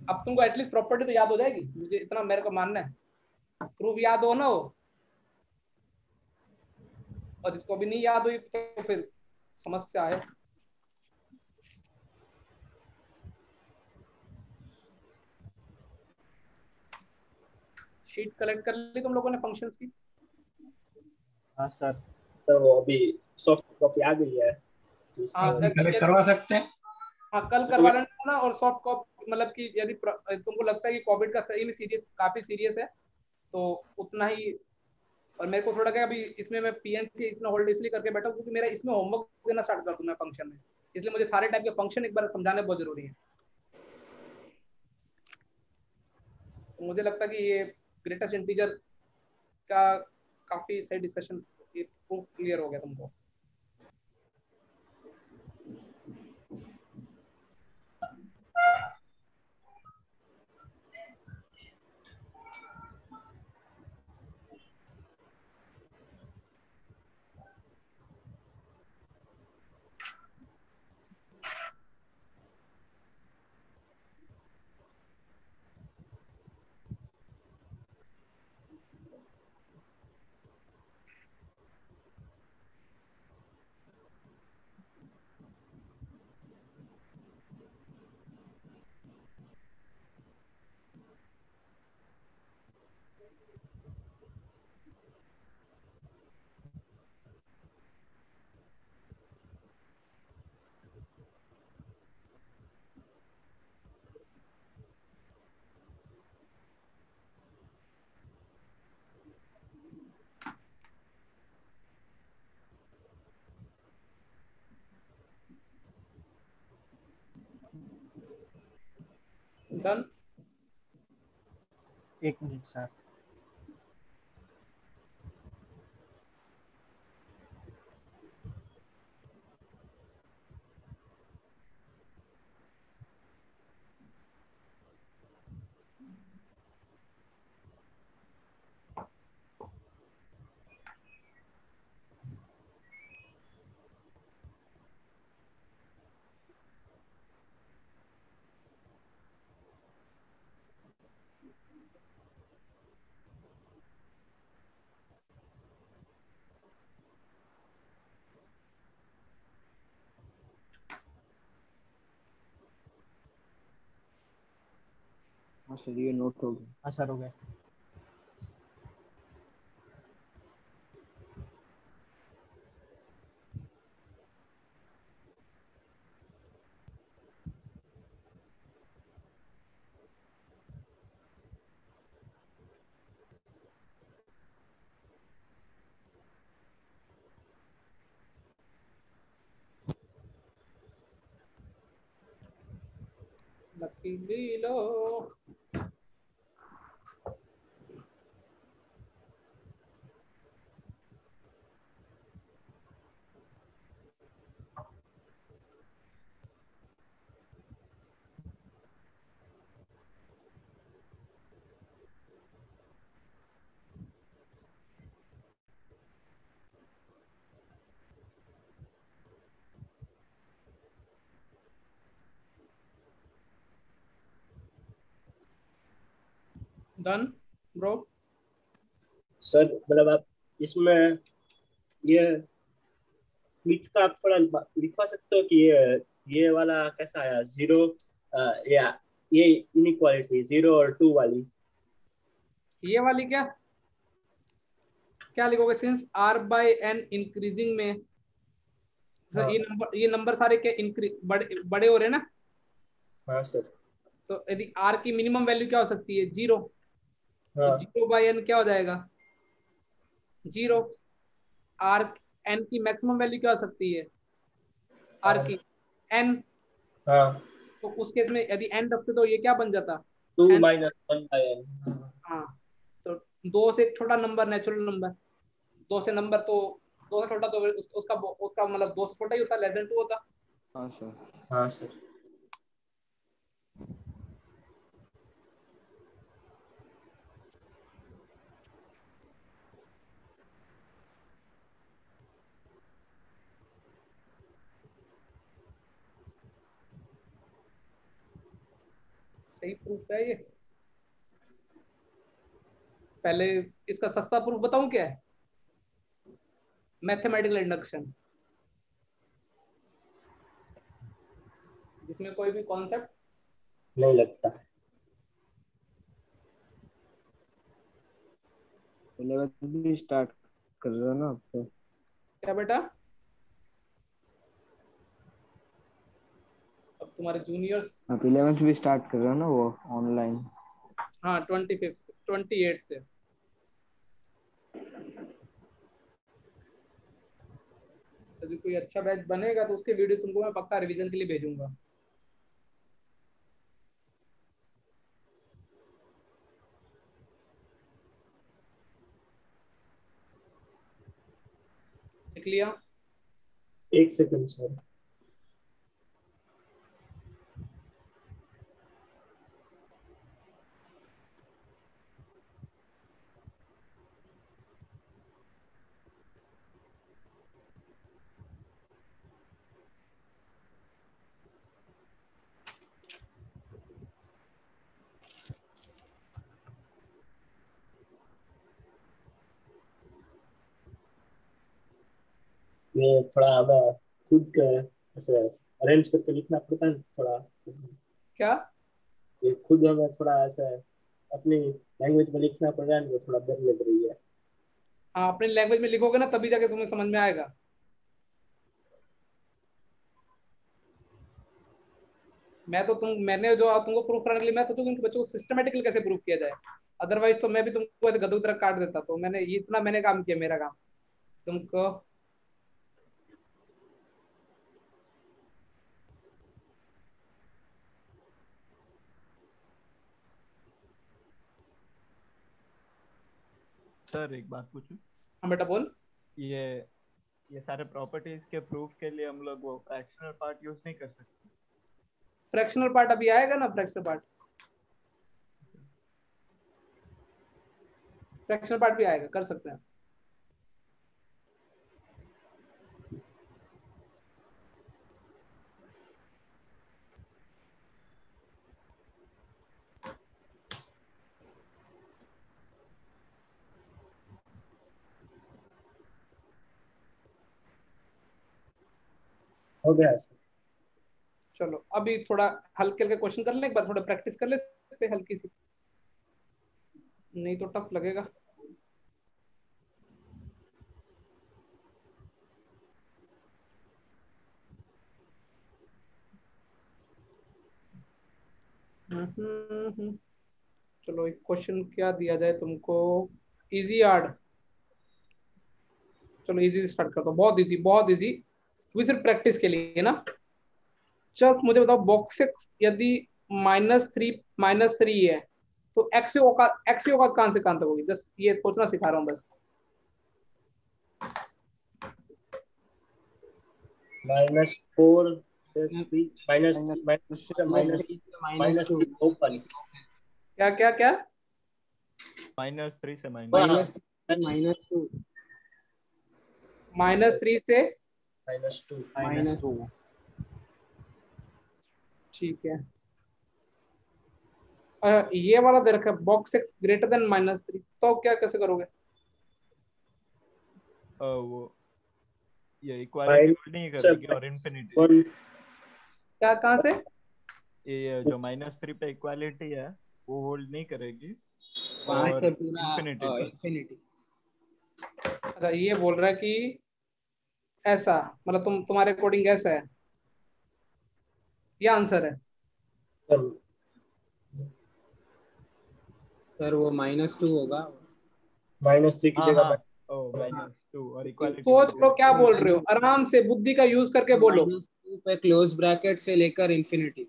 अब तुमको एटलीस्ट प्रॉपर्टी तो याद हो जाएगी, मुझे इतना मेरे को मानना है। प्रूफ याद हो ना हो, और जिसको भी नहीं याद हुई तो फिर समस्या है। शीट कलेक्ट कर ली तुम लोगों ने फंक्शंस की? हाँ सर। तो वो अभी सॉफ्ट कॉपी आ गई है तो हाँ, उसका कलेक्ट करवा सकते हैं। हाँ कल करवा लेना ना। और सॉफ्ट कॉपी मतलब कि यदि तुमको लगता है कि कोविड का सही में सीरियस, काफी सीरियस है, तो उतना ही। और मेरे को थोड़ा क्या, अभी इसमें मैं पीएनसी इतना होल्ड इसलिए करके बैठा हूँ क्योंकि मेरा इसमें होमवर्क देना स्टार्ट कर दूं मैं फंक्शन में, इसलिए मुझे सारे टाइप के फंक्शन एक बार समझाने बहुत जरूरी है। तो मुझे लगता है कि ये ग्रेटेस्ट इंटीजर का काफी सही डिस्कशन, क्लियर हो गया तुमको। डन। 1 minute sir. हाँ सर, ये नोट हो गया। हाँ सर, हो गया। लकीली लो। Done bro. सर मतलब आप इसमें ये मीट का आप थोड़ा लिखवा सकते हो कि ये वाला कैसा आया, जीरो या ये इनइक्वालिटी 0 और 2 वाली? ये वाली क्या क्या लिखोगे? Since r by n increasing में, सर हाँ। ये नंबर सारे क्या बड़े बड़े हो रहे हैं ना? हाँ सर। तो यदि r की मिनिमम वैल्यू क्या हो सकती है? 0। तो हाँ 0/n क्या हो जाएगा? 0। r n की मैक्सिमम वैल्यू क्या हो सकती है? r की n। हाँ तो उस केस में यदि n रखते तो ये क्या बन जाता? 2 n। Minus 1/n। हाँ, तो 2 से एक छोटा नंबर नेचुरल नंबर, 2 से नंबर तो 2 से छोटा, तो उसका मतलब 2 से छोटा ही होता, लेस देन 2 होता। हाँ सर। हाँ सर। सही प्रूफ है ये। पहले इसका सस्ता प्रूफ बताऊं क्या है? मैथमेटिकल इंडक्शन, जिसमें कोई भी कॉन्सेप्ट नहीं लगता। 11th भी स्टार्ट कर रहे हो ना अब तो? क्या बेटा? अब तुम्हारे जूनियर्स, आप 11th भी स्टार्ट कर रहे हो ना वो ऑनलाइन? हाँ 25 28 से। यदि कोई अच्छा बैच बनेगा तो उसके वीडियो तुमको मैं पक्का रिवीजन के लिए भेजूंगा। देख लिया? एक सेकंड सर। ये थोड़ा हमें खुद का ऐसे अरेंज करके लिखना पड़ता है थोड़ा। क्या? ये खुद हमें थोड़ा ऐसे अपनी लैंग्वेज में लिखना पड़ रहा है, वो थोड़ा डर लग रही है। हाँ, अपनी लैंग्वेज में लिखोगे ना तभी जाके तुम्हें समझ में आएगा। मैंने जो तुमको प्रूफ कराने के लिए मैं सोचूं कि उनके बच्चों को सिस्टमेटिकली कैसे प्रूफ किया जाए। अदरवाइज तो मैं भी तुमको ऐसे गधों की तरह काट देता। तो मैंने इतना मैंने काम किया, मेरा काम तुमको। सर एक बात पूछूं? हाँ बेटा बोल। ये ये सारे प्रॉपर्टीज के प्रूफ के लिए हम लोग वो फ्रैक्शनल पार्ट यूज नहीं कर सकते? फ्रैक्शनल पार्ट अभी आएगा ना, फ्रैक्शनल पार्ट भी आएगा, कर सकते हैं। हो गया सर। चलो अभी थोड़ा हल्के हल्के क्वेश्चन कर ले, एक बार थोड़ा प्रैक्टिस कर ले इस पे हल्की सी, नहीं तो टफ लगेगा। चलो एक क्वेश्चन क्या दिया जाए तुमको, इजी हार्ड। चलो इजी स्टार्ट करता हूँ, बहुत इजी बहुत इजी, भी सिर्फ प्रैक्टिस के लिए ना। चल मुझे बताओ, बॉक्स यदि -3 है तो एक्स औकात कहां से कहां तक होगी? जस्ट ये सोचना सिखा रहा हूँ बस। -4 से 3 माइनस ओपन। क्या क्या क्या? -3 से -3 -3 से -2। ठीक है। ये वाला दे रखा है बॉक्स एक्स ग्रेटर देन -3, तो क्या कैसे करोगे? वो ये इक्वालिटी होल्ड नहीं करेगी और इन्फिनिटी। क्या कहां से? ये जो -3 पे इक्वालिटी है वो होल्ड नहीं करेगी वहां और से पूरा इन्फिनिटी। इंफिनिटी। अच्छा, ये बोल रहा है कि ऐसा, मतलब तुम्हारे अकॉर्डिंग ऐसा है, ये आंसर है। सर वो -2 होगा। -3 की हाँ जगह हाँ, ओ -2 और इक्वालिटी सोच लो क्या बोल रहे हो, आराम से बुद्धि का यूज करके बोलो। -2 पे क्लोज ब्रैकेट से लेकर इन्फिनिटी।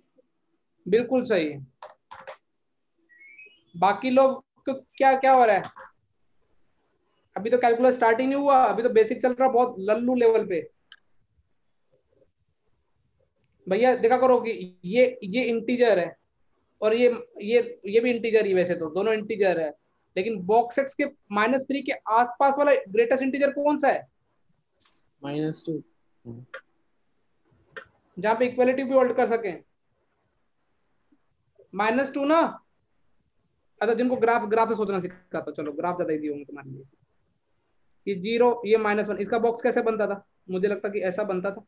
बिल्कुल सही। बाकी लोग को क्या क्या हो रहा है? अभी तो कैलकुलस स्टार्टिंग नहीं हुआ, अभी तो बेसिक चल रहा, बहुत लल्लू लेवल पे। भैया देखा करो कि ये इंटीजर है और ये भी इंटीजर ही, वैसे तो दोनों इंटीजर है, लेकिन बॉक्स एक्स के -3 के आसपास वाला ग्रेटेस्ट इंटीजर कौन सा है? -2। जहां पे इक्वलिटी भी होल्ड कर सके। -2 ना। अच्छा, जिनको ग्राफ ग्राफ से सोचना सिखा, तो चलो ग्राफ ज्यादा ही होंगे तुम्हारे लिए। ये 0, ये -1, इसका बॉक्स कैसे बनता था? मुझे लगता कि ऐसा बनता था।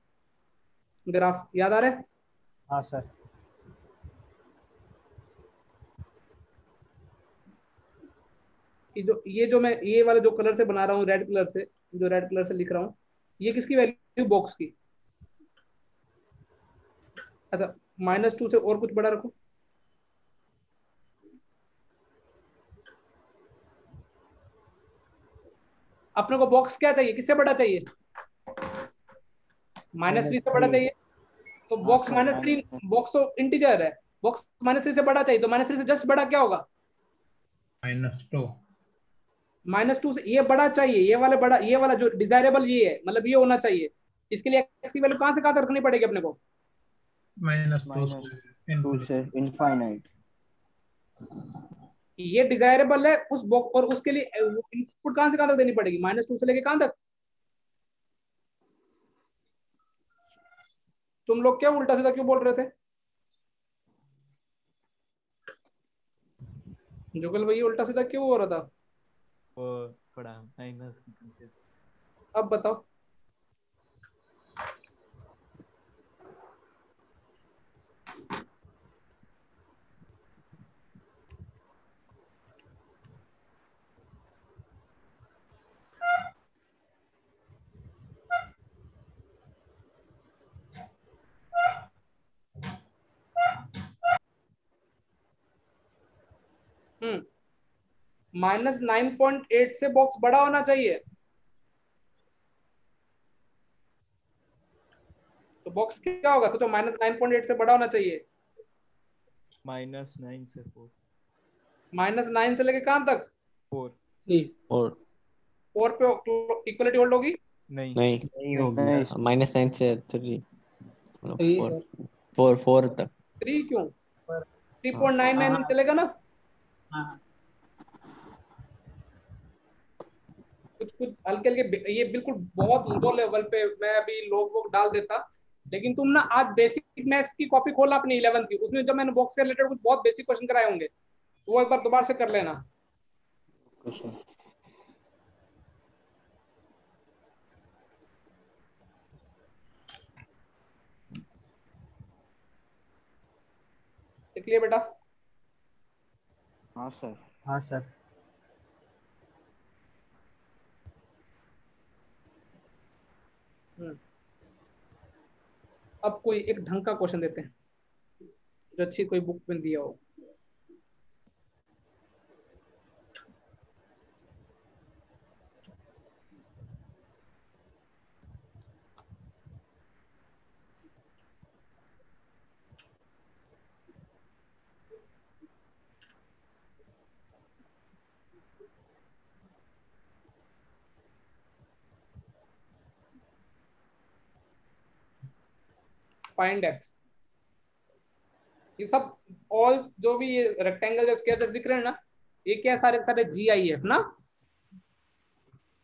ग्राफ याद आ रहा है? हाँ सर। ये जो मैं ये वाले जो कलर से बना रहा हूँ, रेड कलर से, जो रेड कलर से लिख रहा हूँ, ये किसकी वैल्यू? बॉक्स की। अच्छा, -2 से और कुछ बड़ा रखो। अपने को बॉक्स क्या चाहिए, किससे बड़ा चाहिए? -3 से बड़ा -3। चाहिए। तो हाँ बॉक्स सर, -3, बॉक्स तो इंटीजर है, बॉक्स -3 से बड़ा चाहिए, तो -3 से जस्ट बड़ा क्या होगा? -2। -2 से ये बड़ा चाहिए, ये वाला बड़ा, ये वाला जो डिजायरेबल ये है, मतलब ये होना चाहिए। इसके लिए x की वैल्यू कहां से कहां तक रखनी पड़ेगी अपने को? -2 से -2 से इनफाइनाइट। ये डिजायरेबल है उस बॉक्स, और उसके लिए इनपुट कहां से कहां तक देनी पड़ेगी? -2 से लेके कहां तक? तुम लोग क्या उल्टा सीधा क्यों बोल रहे थे? जुगल भैया उल्टा सीधा क्यों हो रहा था? वो थोड़ा माइनस। अब बताओ। -9.8 से बॉक्स बड़ा होना चाहिए। तो बॉक्स क्या होगा? सोचो, -9.8 से बड़ा होना चाहिए। -9 से 4। -9 से लेके कहां तक? 4 और 4 पे इक्वलिटी होल्ड होगी? नहीं। नहीं, नहीं होगी। -9 से 3, 3 4, सर। 4 तक। 3 क्यों? हाँ 3.99 चलेगा ना? हाँ। कुछ कुछ हल्के हल्के, ये बिल्कुल बहुत लो लेवल पे मैं अभी लोग वो डाल देता, लेकिन तुम ना आज बेसिक मैथ्स की कॉपी खोलना अपनी 11th की, उसमें जब मैंने बॉक्स से रिलेटेड कुछ बहुत बेसिक क्वेश्चन कराए होंगे, तो वो एक बार दोबारा से कर लेना। देख लिया बेटा? हाँ सर। हाँ सर। अब कोई एक ढंग का क्वेश्चन देते हैं, जो अच्छी कोई बुक में दिया हो। फाइंड एक्स, ये सब ऑल जो भी ये रेक्टेंगल जो स्क्वायर जैसे दिख रहे हैं ना, ये क्या है? सारे सारे GIF ना,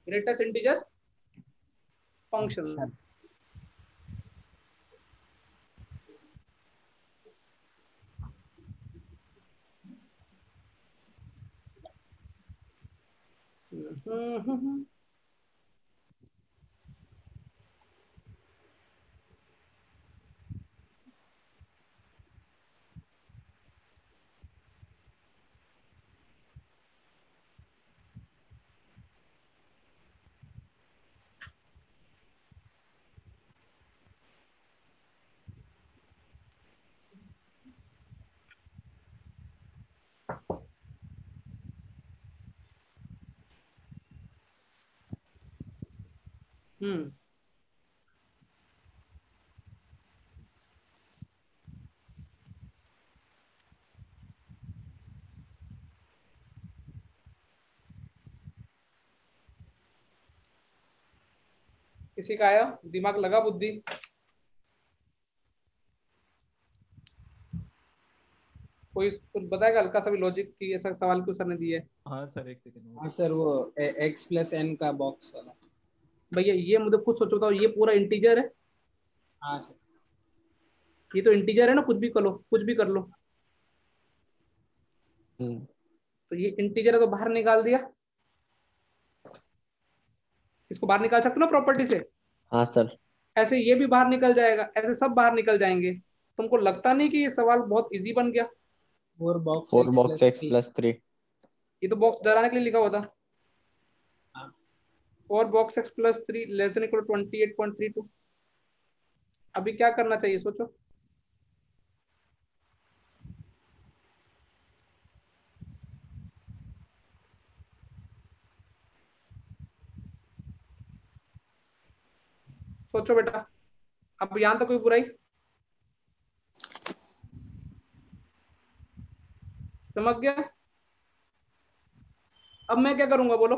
ग्रेटेस्ट इंटीजर फंक्शन। हम्म किसी का आया दिमाग लगा बुद्धि? कोई कुछ बताएगा हल्का सा भी लॉजिक की ऐसा सवाल क्यों सर ने दिया है? हाँ सर एक सेकंड। हाँ सर, वो x प्लस n का बॉक्स वाला। भैया ये मुझे खुद सोचो बताओ, ये पूरा इंटीजर है? हाँ सर। ये तो इंटीजर है ना, कुछ भी कर लो, कुछ भी कर लो। तो ये इंटीजर है तो बाहर निकाल दिया, इसको बाहर निकाल सकते हो ना प्रॉपर्टी से। हाँ सर। ऐसे ये भी बाहर निकल जाएगा, ऐसे सब बाहर निकल जाएंगे। तुमको लगता नहीं कि ये सवाल बहुत इजी बन गया? 4 box 4 x box plus x 3। Plus 3। ये तो बॉक्स डराने के लिए लिखा हुआ था। हाँ। 4 box x plus 3 less than equal 28.32। अभी क्या करना चाहिए सोचो? सोचो बेटा, अब यहां तक कोई बुराई? समझ गया? अब मैं क्या करूंगा बोलो?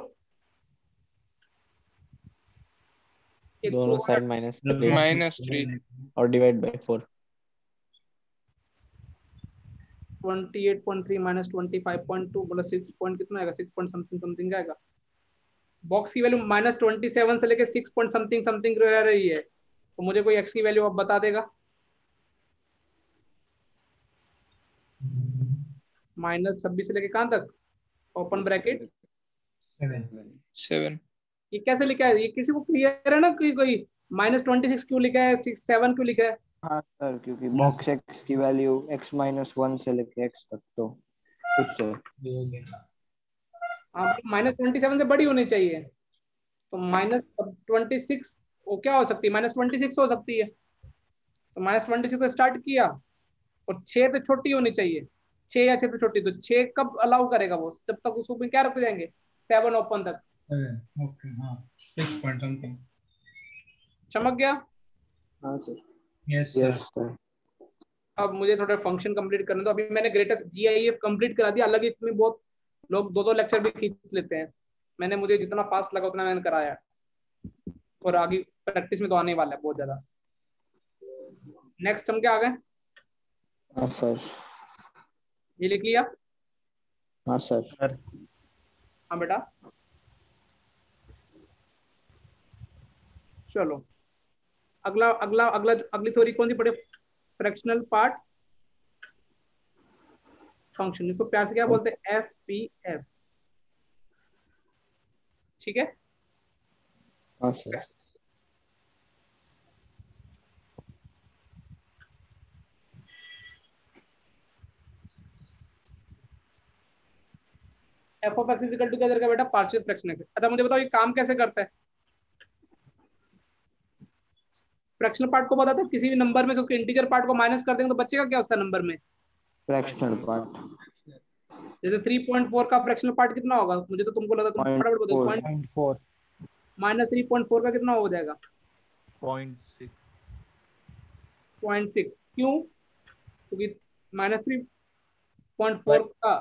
दोनों साइड -3 और डिवाइड बाय 4। 28.3 माइनस 25.2 बोला 6 पॉइंट कितना आएगा? 6 पॉइंट समथिंग समथिंग आएगा। बॉक्स की वैल्यू -27 से लेके 6 पॉइंट समथिंग समथिंग रह रही है, तो मुझे कोई एक्स की वैल्यू अब बता देगा? -26 से लेके कहां तक? Open bracket 7। ये कैसे लिखा है? ये किसी को क्लियर है ना? कोई -26 क्यों लिखा है, 7 क्यों लिखा है? हाँ सर, क्योंकि बॉक्स एक्स की वैल्यू x-1 से लेके x तक, तो उससे हाँ, -27 से बड़ी होनी चाहिए, तो -26 वो क्या हो सकती है? -26 हो सकती है, तो -26 से स्टार्ट किया और 6 से छोटी होनी चाहिए। 6 या 6 से छोटी, तो 6 कब अलाउ करेगा वो? जब तक उसको में क्या रख जाएंगे? 7 ओपन तक। ओके हाँ 6 पॉइंट समथिंग। चमक गया? हाँ sir. Yes yes sir. Sir. अब मुझे थोड़ा फंक्शन कंप्लीट करने दो। अभी मैंने ग्रेटेस्ट GIF कंप्लीट करा दिया, अलग इसमें बहुत लोग 2-2 लेक्चर भी खींच लेते हैं। मुझे जितना फास्ट लगा उतना मैंने कराया, और आगे प्रैक्टिस में तो आने वाला है बहुत ज्यादा। नेक्स्ट हम क्या आ गए? हाँ सर। ये लिख लिया? हाँ सर। हाँ बेटा, चलो अगला अगला अगला अगली थ्योरी कौन सी पढ़े? फ्रैक्शनल पार्ट फंक्शन, इसको प्यार से क्या बोलते हैं? FPF। ठीक है? हाँ sir. f of x is equal to क्या करेगा बेटा? पार्शियल फ्रैक्शन है। अच्छा मुझे बताओ ये काम कैसे करता है? फ्रैक्शनल पार्ट को बताते हैं, किसी भी नंबर में से उसके इंटीजर पार्ट को माइनस कर देंगे तो बचेगा क्या उसका नंबर में? Fractional part. जैसे 3.4 का फ्रैक्शनल पार्ट कितना होगा? मुझे तो तुमको लगा, तुम फटाफट बताओ। 0.4 -3.4 का कितना हो जाएगा? 0.6। 0.6 क्यों? क्योंकि -3.4 का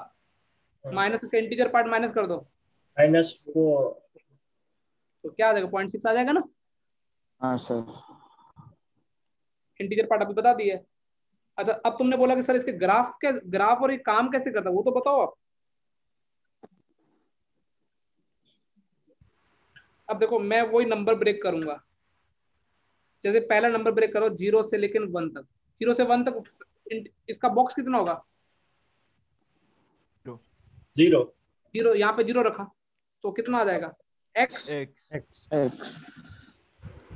माइनस इसका इंटीजर पार्ट माइनस कर दो -4। तो क्या आ जाएगा? 0.6 आ जाएगा ना? हाँ सर। इंटीजर पार्ट अभी बता दिए। अच्छा अब तुमने बोला कि सर इसके ग्राफ और ये काम कैसे करता है वो तो बताओ आप। अब देखो मैं वही नंबर ब्रेक करूंगा, जैसे पहला नंबर ब्रेक करो 0 से लेकर 1 तक। 0 से 1 तक इसका बॉक्स कितना होगा? 0। 0, यहाँ पे 0 रखा तो कितना आ जाएगा? x।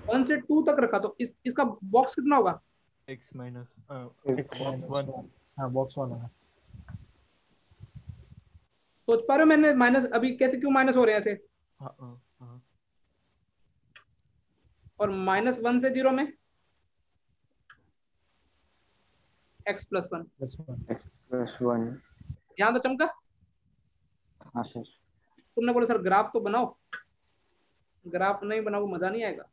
1 से 2 तक रखा तो इसका बॉक्स कितना होगा? x minus x one. हाँ बॉक्स 1 है। सोच पा रहे हो मैंने माइनस अभी कैसे क्यों माइनस हो रहे हैं ऐसे? हाँ। और -1 से 0 में x+1 x+1। यहाँ तो चमका। हाँ सर। तुमने बोला सर ग्राफ तो बनाओ, ग्राफ नहीं बनाओ मजा नहीं आएगा।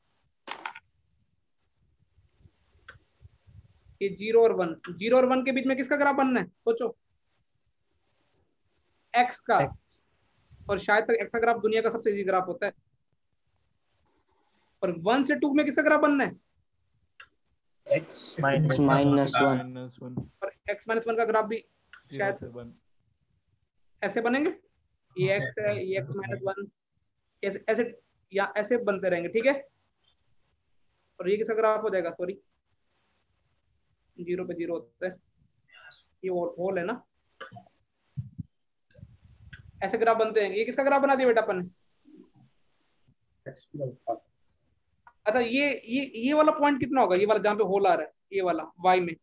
ये 0 और 1, 0 और 1 के बीच में किसका ग्राफ बनना है सोचो, x का। और शायद तक x का ग्राफ दुनिया का सबसे इजी ग्राफ होता है। और 1 से 2 में किसका ग्राफ बनना है, x -1 -1 और x -1 का ग्राफ भी 0 शायद से 1 ऐसे बनेंगे, ये x है, ये x -1, ऐसे ऐसे या ऐसे बनते रहेंगे, ठीक है। और ये किसका ग्राफ हो जाएगा, सॉरी 0 पे 0 होता है, ये होल है ना, ऐसे ग्राफ बनते हैं। ये किसका ग्राफ बना दिया बेटा अपन ने। अच्छा ये वाला पॉइंट कितना होगा, ये वाला जहाँ पे होल आ रहा है, ये वाला y में,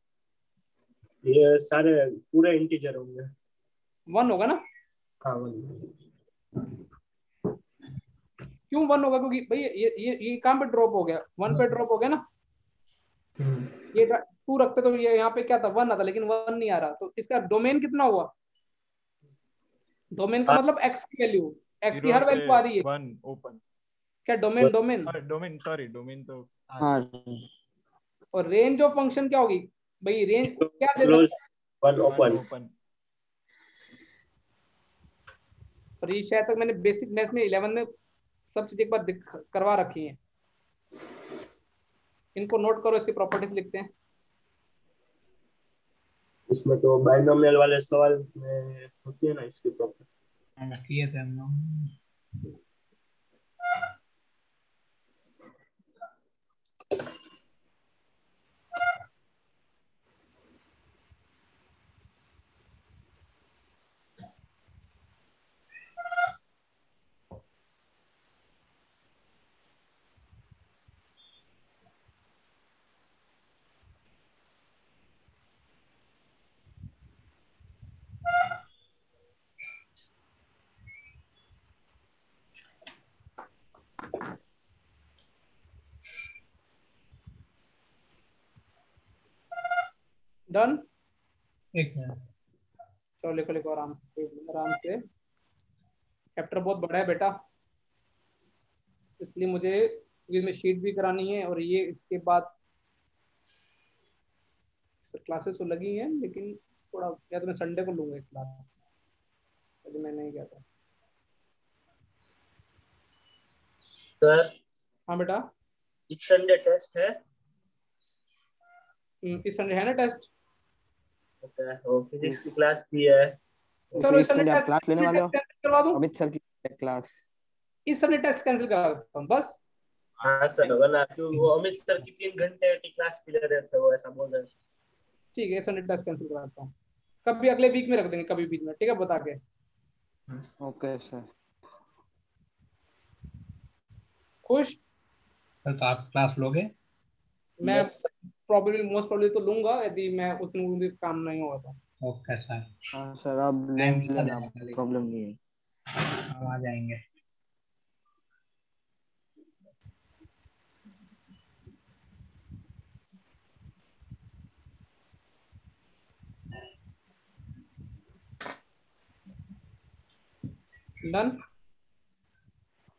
ये सारे पूरे इंटीजर होंगे। 1 होगा ना। हाँ क्यों 1 होगा, क्योंकि भाई ये कहाँ पे ड्रॉप हो गया, 1 पे ड्रॉप हो गया ना। ये 2 रखते तो ये यहाँ पे क्या था, 1 आता, लेकिन 1 नहीं आ रहा, तो इसका डोमेन कितना हुआ। डोमेन का मतलब x की वैल्यू, x की हर वैल्यू आ रही है 1 ओपन। क्या domain, domain domain sorry domain तो हाँ। और रेंज ऑफ फंक्शन क्या होगी भाई, रेंज क्या दे क्लोज सकता है, 1 ओपन। और ये शायद तक मैंने बेसिक मैथ्स में 11 में सब चीज एक बार करवा रखी है, इनको नोट करो, इसकी प्रॉपर्टीज लिखते हैं। इसमें तो बाइनोमियल वाले सवाल में होती है ना इसकी प्रॉपर्टी। किए थे हम लोग। डन, एक मिनट। चलो लिखो लिखो आराम से, आराम से। चैप्टर बहुत बड़ा है बेटा, इसलिए मुझे इसमें शीट भी करानी है, और ये इसके बाद क्लासेस तो लगी हैं, लेकिन थोड़ा या तो मैं संडे को लूंगा एक क्लास, अभी मैं नहीं गया था। सर हाँ बेटा, इस संडे टेस्ट है। इस संडे है ना टेस्ट। ओके, वो फिजिक्स की क्लास भी है। चलो इस संडे आप क्लास लेने वाले हो, करवा दूं, अमित सर की क्लास। इस संडे टेस्ट कैंसिल करा देता हूँ बस। हाँ सर, वरना क्यों वो अमित सर की 3 घंटे की क्लास भी ले रहे थे, वो ऐसा बोल रहे थे। ठीक है, इस संडे टेस्ट कैंसिल करा देता हूँ, कभी अगले वीक में रख देंगे, कभी बीच में, ठीक है, बता के। Okay sir. खुश। सर तो आप क्लास लोगे? मैं प्रॉब्लली मोस्ट प्रॉब्लली तो लूंगा, यदि मैं उस दिन मुझे काम नहीं हुआ तो। ओके सर, हाँ सर, अब ले लेना, प्रॉब्लम नहीं है। हम आ जाएंगे। डन।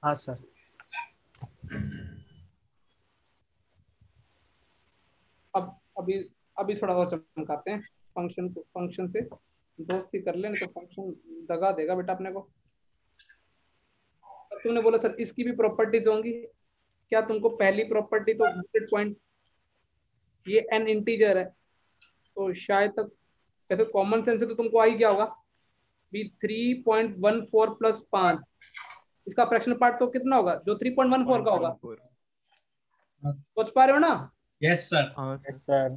हाँ सर। अब अभी थोड़ा और चमकाते हैं फंक्शन को, फंक्शन से दोस्ती कर ले, नहीं तो फंक्शन दगा देगा बेटा अपने को। तुमने बोला सर इसकी भी प्रॉपर्टीज होंगी, क्या तुमको पहली प्रॉपर्टी तो बुलेट पॉइंट, ये n इंटीजर है, तो शायद तक ऐसे कॉमन सेंस से तो तुमको आ ही गया होगा भी 3.14 प्लस 5, इसका फ्रैक्शनल पार्ट तो कितना होगा, जो 3.14 का होगा, सोच पा रहे हो ना। Yes sir. हाँ सर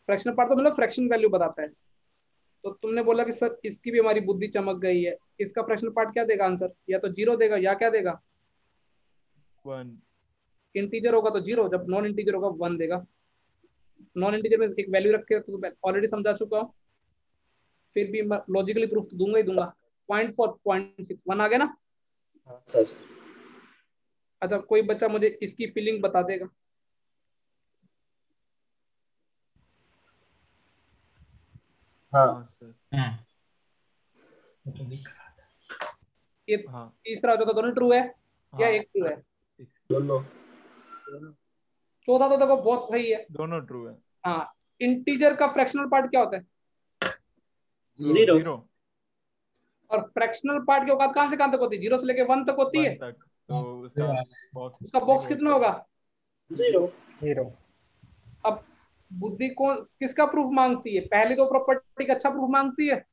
फ्रैक्शनल पार्ट तो मतलब फ्रैक्शन वैल्यू बताता है। तो तुमने बोला कि सर इसकी भी हमारी बुद्धि चमक गई है, इसका फ्रैक्शनल पार्ट क्या देगा आंसर, या तो 0 देगा या क्या देगा, 1 इंटीजर होगा तो 0, जब नॉन इंटीजर होगा 1 देगा। नॉन इंटीजर में एक वैल्यू रख के तो ऑलरेडी समझा चुका हूँ, फिर भी लॉजिकली प्रूफ तो दूंगा ही दूंगा। 0.4 0.6 1 आ गया ना। हाँ सर। अच्छा कोई बच्चा मुझे इसकी फीलिंग बता देगा। हाँ सर। तो दिख रहा था। ये तीसरा जो था दोनों ट्रू है या एक ट्रू है, दोनों। चौथा तो देखो बहुत सही है, दोनों ट्रू है। हाँ, इंटीजर का फ्रैक्शनल पार्ट क्या होता है? जीरो। और फ्रैक्शनल पार्ट की औकात कहां से कहां तक होती है? 0 से लेके 1 तक होती है। तक, तो उसका बॉक्स कितना होगा? जीरो। अब बुद्धि को किसका प्रूफ मांगती है? पहले तो प्रॉपर्टी का अच्छा प्रूफ मांगती है,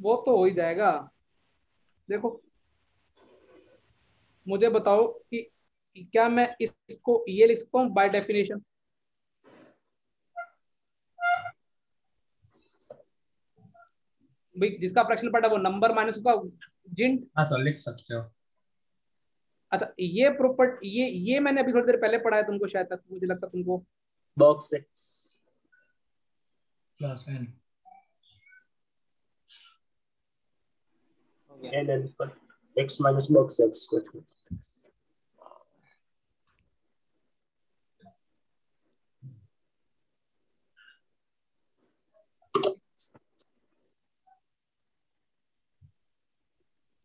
वो तो हो ही जाएगा। देखो मुझे बताओ कि क्या मैं इसको ये लिख सकता हूँ बाय डेफिनेशन? भाई जिसका फ्रैक्शनल पार्ट है वो नंबर माइनस उसका जिंट। हाँ सर, लिख सकते हो। अच्छा, ये प्रॉपर्टी ये मैंने अभी थोड़ी देर पहले पढ़ा है तुमको, शायद तक मुझे लगता तुमको box X plus N N X minus box X.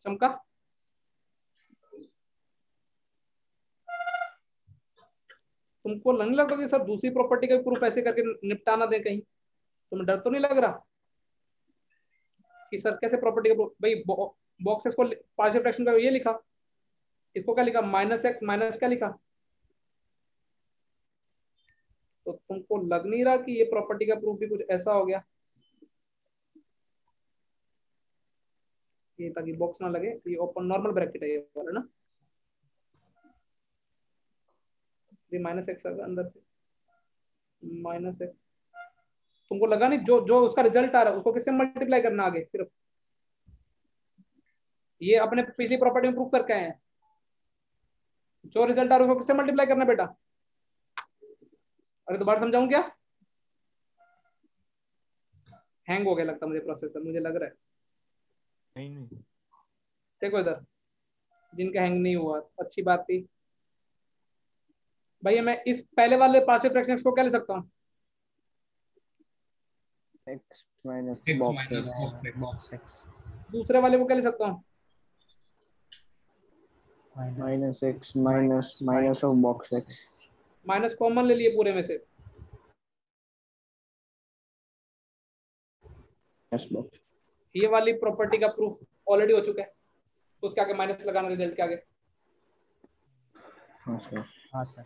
चमका। तुमको नहीं लगता कि सर दूसरी प्रॉपर्टी का प्रूफ ऐसे करके निपटाना दे कहीं? तुम्हें डर तो नहीं लग रहा कि सर कैसे प्रॉपर्टी का प्रूफ? भाई बॉक्स एक्स को पार्शियल फ्रैक्शन का ये लिखा, इसको क्या लिखा? माइनस एक्स माइनस क्या लिखा? तो तुमको लग नहीं रहा कि ये प्रॉपर्टी का प्रूफ भी कुछ ऐसा हो गया? ये ताकि बॉक्स ना लगे, ये ओपन नॉर्मल ब्रैकेट है ये वाला ना, ये माइनस एक्स अंदर से माइनस एक्स। तुमको लगा नहीं जो जो उसका रिजल्ट आ रहा है उसको किससे मल्टीप्लाई करना आगे? सिर्फ ये अपने पिछली प्रॉपर्टी में प्रूफ करके आए हैं, जो रिजल्ट आ रहा है उसको किससे मल्टीप्लाई करना बेटा? अरे दोबारा समझाऊं क्या? हैंग हो गया लगता मुझे प्रोसेसर, मुझे लग रहा है। नहीं देखो इधर, जिनका हैंग नहीं हुआ अच्छी बात थी। भैया मैं इस पहले वाले पार्शियल फ्रैक्शन को क्या ले सकता हूँ? X minus x box minus box x दूसरे वाले को क्या ले सकता हूँ? Minus x minus of box x. Minus common ले लिए पूरे में से, बॉक्स। ये वाली प्रॉपर्टी का प्रूफ ऑलरेडी हो चुका है, उसके आगे माइनस लगाना रिजल्ट के आगे। हाँ सर। हाँ सर।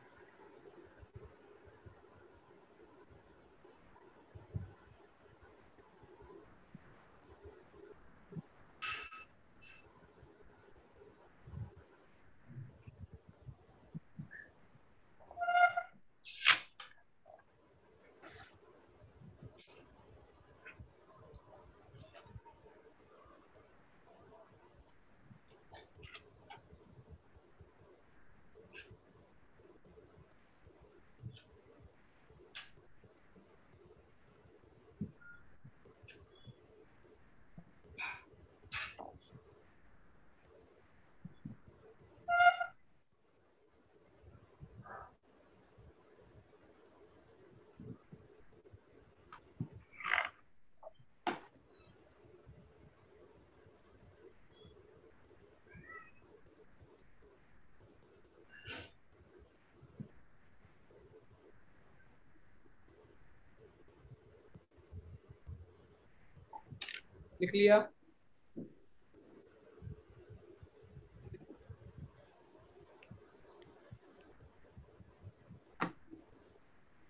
लिख लिया?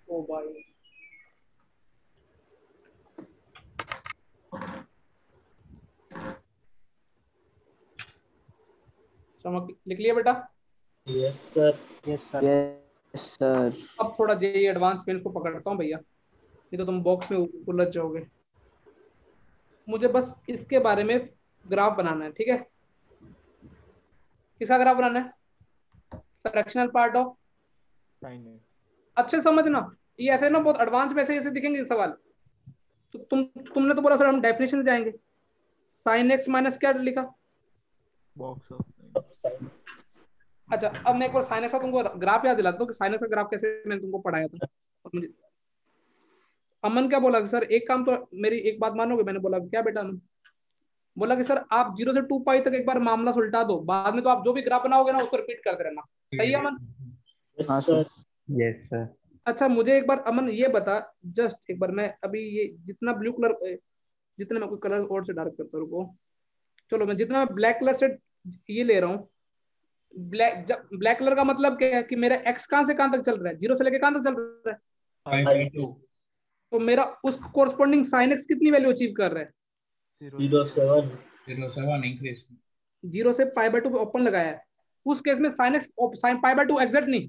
ओ भाई चमक, लिख लिया बेटा? Yes sir. Yes sir. Yes sir. अब थोड़ा जेई एडवांस पेन को पकड़ता हूँ भैया, नहीं तो तुम बॉक्स में उलझ जाओगे। मुझे बस इसके बारे में ग्राफ बनाना है, ठीक है? किसका ग्राफ बनाना है? Fractional part of sine x. अच्छे समझना, ये ऐसे ना बहुत एडवांस में ऐसे दिखेंगे सवाल। तो तुमने तो बोला सर हम डेफिनेशन से जाएंगे। साइन एक्स माइनस क्या लिखा? Box of. अच्छा अब मैं एक बार साइन एक्स का तुमको ग्राफ याद दिलाता हूँ कि साइन एक्स का ग्राफ कैसे मैंने तुमको पढ़ाया था। मुझे अमन क्या बोला कि सर एक काम तो मेरी एक बात मानोगे? मैंने बोला क्या बेटा? बोला कि सर आप 0 से 2 पाई तक एक बार मामला सुलटा दो, बाद में तो आप जो भी ग्राफ बनाओगे ना उसको रिपीट करते रहना। सही है Aman? Yes sir. Yes sir. अच्छा मुझे एक बार अमन ये बता, जस्ट एक बार, मैं अभी ये जितना ब्लू कलर, जितना मैं कोई कलर और से डार्क करता हूँ, रुको, चलो मैं जितना ब्लैक कलर से ये ले रहा हूँ, ब्लैक कलर का मतलब क्या है कि मेरा एक्स कहां से कहां तक चल रहा है, 0 से लेके कहां तक चल रहा है, 5/2 तो मेरा उस कोरस्पॉन्डिंग साइन एक्स कितनी वैल्यू अचीव कर रहा है, 0.7 0.7 इंक्रीज 0 से π/2 पे ओपन लगाया है, उस केस में साइन एक्स साइन π/2 एग्जैक्ट नहीं,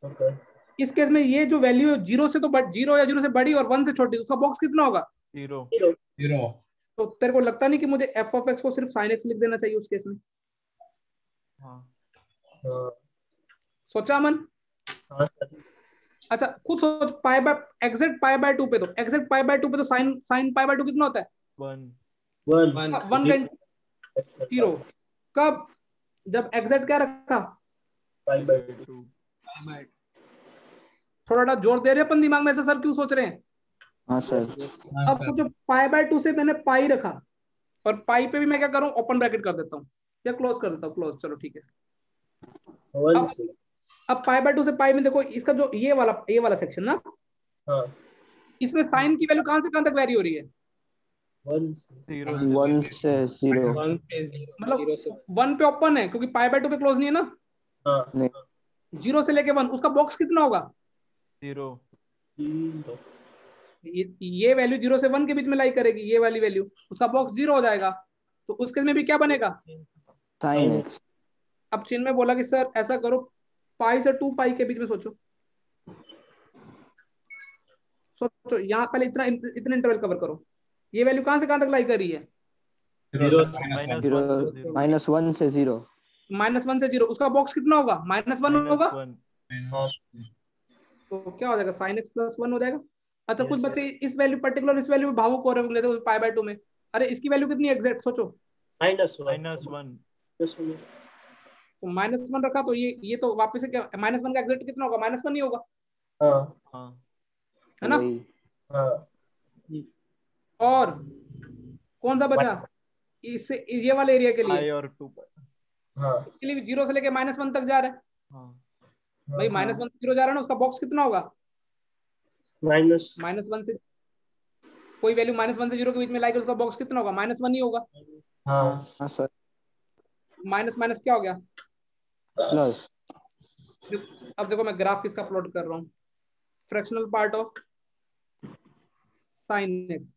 ओके इस केस में ये जो वैल्यू है 0 से तो 0 या 0 से बड़ी और 1 से छोटी, उसका बॉक्स कितना होगा, 0 0 तो तेरे को लगता नहीं कि मुझे एफ ऑफ एक्स को सिर्फ साइन एक्स लिख देना चाहिए उस केस में, हाँ हाँ सोचा अमन? हाँ सर अच्छा खुद सोच, पाई बाय एग्जैक्ट π/2 पे, तो एग्जैक्ट π/2 पे तो साइन π/2 कितना होता है, 1 1 का 0, कब, जब एग्जैक्ट क्या रखा, 5/2 थोड़ा जोर दे रहे हैं अपन दिमाग में, ऐसा सर क्यों सोच रहे हैं, हाँ सर। अब तो जो π/2 से मैंने पाई रखा, और पाई पे भी मैं क्या करूं, ओपन ब्रैकेट कर देता हूँ या क्लोज कर देता हूँ, क्लोज, चलो ठीक है। 1 से अब π/2 से पाई में देखो, इसका जो ये वाला सेक्शन ना, हाँ इसमें साइन की वैल्यू कहां से कहां तक वेरी हो रही है, 1 से 1 से 0। 1 से 0 मतलब 1 पे ओपन है क्योंकि π/2 पे क्लोज नहीं है ना, हाँ नहीं 0 से लेके 1, उसका बॉक्स कितना होगा, 0 ये वैल्यू 0 से 1 के बीच में लाई करेगी, ये वाली वैल्यू, उसका बॉक्स 0 हो जाएगा, तो उस केस में भी क्या बनेगा, साइन एक्स। अब चिन्ह में बोला कि सर ऐसा करो, पाई से 2 पाई के बीच में सोचो, सोचो यहाँ पहले इतना इंटरवल कवर करो, ये वैल्यू कहां से कहां तक लाई कर रही है, 0 -1 से 0। -1 से 0, उसका बॉक्स कितना होगा, -1 होगा, तो क्या हो जाएगा, साइन एक्स प्लस 1 हो जाएगा। अच्छा Yes, कुछ sir. बच्चे इस वैल्यू पर्टिकुलर इस वैल्यू में भावुक हो रहे होंगे, जैसे π/2 में, अरे इसकी वैल्यू कितनी एग्जैक्ट सोचो, -1 -1 तो -1 रखा, तो ये तो वापस से क्या, -1 का एग्जैक्ट कितना होगा, -1 ही होगा, हाँ हाँ है ना, वही। हाँ और कौन सा बचा, इससे ये वाले एरिया के लिए, पाई और 2 हाँ इसके लिए 0 से लेके -1 तक जा रहा है, हाँ भाई -1 से 0 जा रहा है ना, उसका बॉक्स कितना होगा, -1 से कोई वैल्यू -1 से 0 के बीच में लाएगा, उसका बॉक्स कितना होगा, -1 ही होगा, हाँ हाँ सर। माइनस माइनस क्या हो गया, प्लस। अब देखो मैं ग्राफ किसका प्लॉट कर रहा हूँ, fractional part of sine x.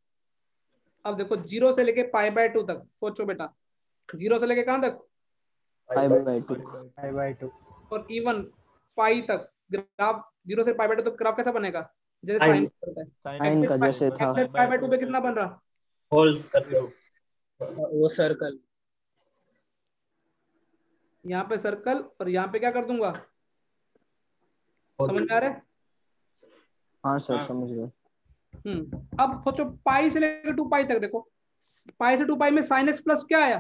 अब देखो 0 से लेके π/2 तक सोचो बेटा, 0 से लेके कहां तक, π/2 और इवन पाई तक ग्राफ, 0 से π/2 तक ग्राफ कैसा बनेगा, जैसे Sin. साइन करता है, साइन का जैसे था। π/2 पे कितना बन रहा, होल्स करते हो वो सर्कल, यहाँ पे सर्कल, और यहाँ पे क्या कर दूंगा, समझ में आ रहा है, हाँ सर समझ गए। अब सोचो पाई से लेकर 2 पाई तक, देखो पाई से 2 पाई में साइन एक्स प्लस क्या आया,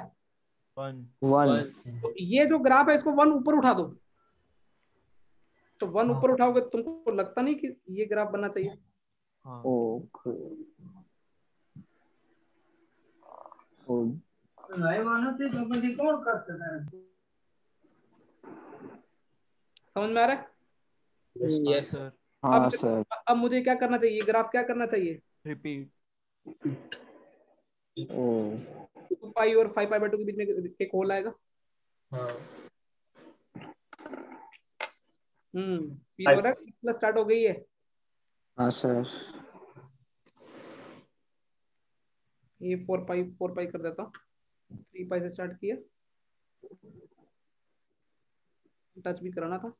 1 तो ये जो ग्राफ है इसको 1 ऊपर उठा दो, तो 1 ऊपर उठाओगे, तुमको लगता नहीं कि ये ग्राफ बनना चाहिए, हाँ ओके। समझ में आ रहा है, यस सर हाँ सर। अब मुझे क्या करना चाहिए, ये ग्राफ क्या करना चाहिए, रिपीट ओ 2 पाई और 5π/2 के बीच में एक होल आएगा, हाँ फील हो रहा है, प्लस स्टार्ट हो गई है, हाँ सर। ये 4 पाई कर देता हूँ, 3 पाई से स्टार्ट किया, टच भी कराना था,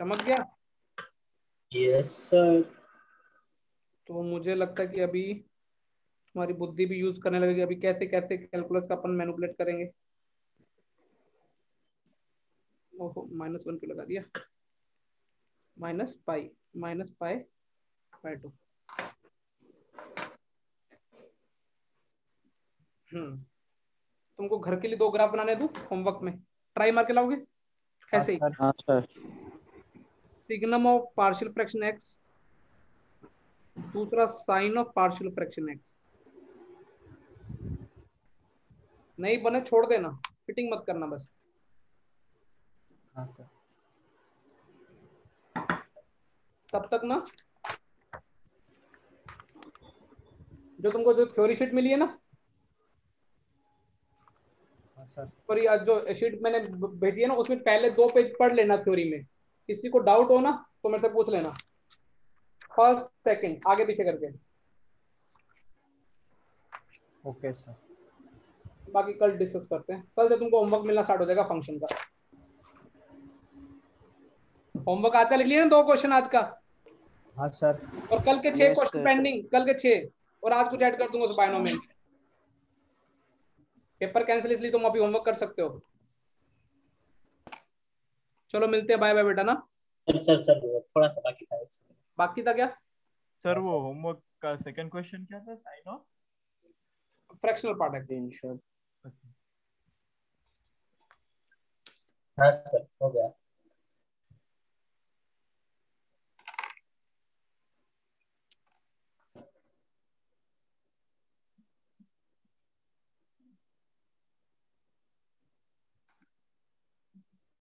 चमक गया, यस सर तो मुझे लगता है कि अभी तुम्हारी बुद्धि भी यूज करने लगेगी, अभी कैसे कैसे कैलकुलस का अपन मैनिपुलेट करेंगे, ओहो -1 क्यों लगा दिया, -π/2, तुमको घर के लिए 2 ग्राफ बनाने दूं होमवर्क में, ट्राई मार के लाओगे ऐसे ही, हाँ sir. Signum of partial fraction x, दूसरा sine of partial fraction x, नहीं बने छोड़ देना। फिटिंग मत करना बस। हाँ सर। तब तक ना जो तुमको जो थ्योरी शीट मिली है ना, हाँ सर। और ये जो शीट मैंने भेजी है ना, उसमें पहले 2 पेज पढ़ लेना थ्योरी में। किसी को डाउट हो ना तो मेरे से पूछ लेना, फर्स्ट सेकंड आगे पीछे करके। Okay sir. बाकी कल डिस्कस करते हैं। कल से तुमको होमवर्क मिलना स्टार्ट हो जाएगा फंक्शन का। होमवर्क आज का लिख लिया ना, 2 क्वेश्चन आज का, हाँ सर। और कल के 6 Yes, क्वेश्चन sir. पेंडिंग, कल के 6, और आज कुछ ऐड कर दूंगा उस बायनोमियल। पेपर कैंसिल इसलिए तुम अभी होमवर्क कर सकते हो। चलो मिलते हैं, बाय बाय बेटा ना। सर थोड़ा सा बाकी था, एक सेकंड बाकी था क्या? सर वो होमवर्क का सेकंड क्वेश्चन क्या था? साइन ऑफ फ्रैक्शनल पार्ट है। स्क्रीनशॉट। हाँ सर हो गया।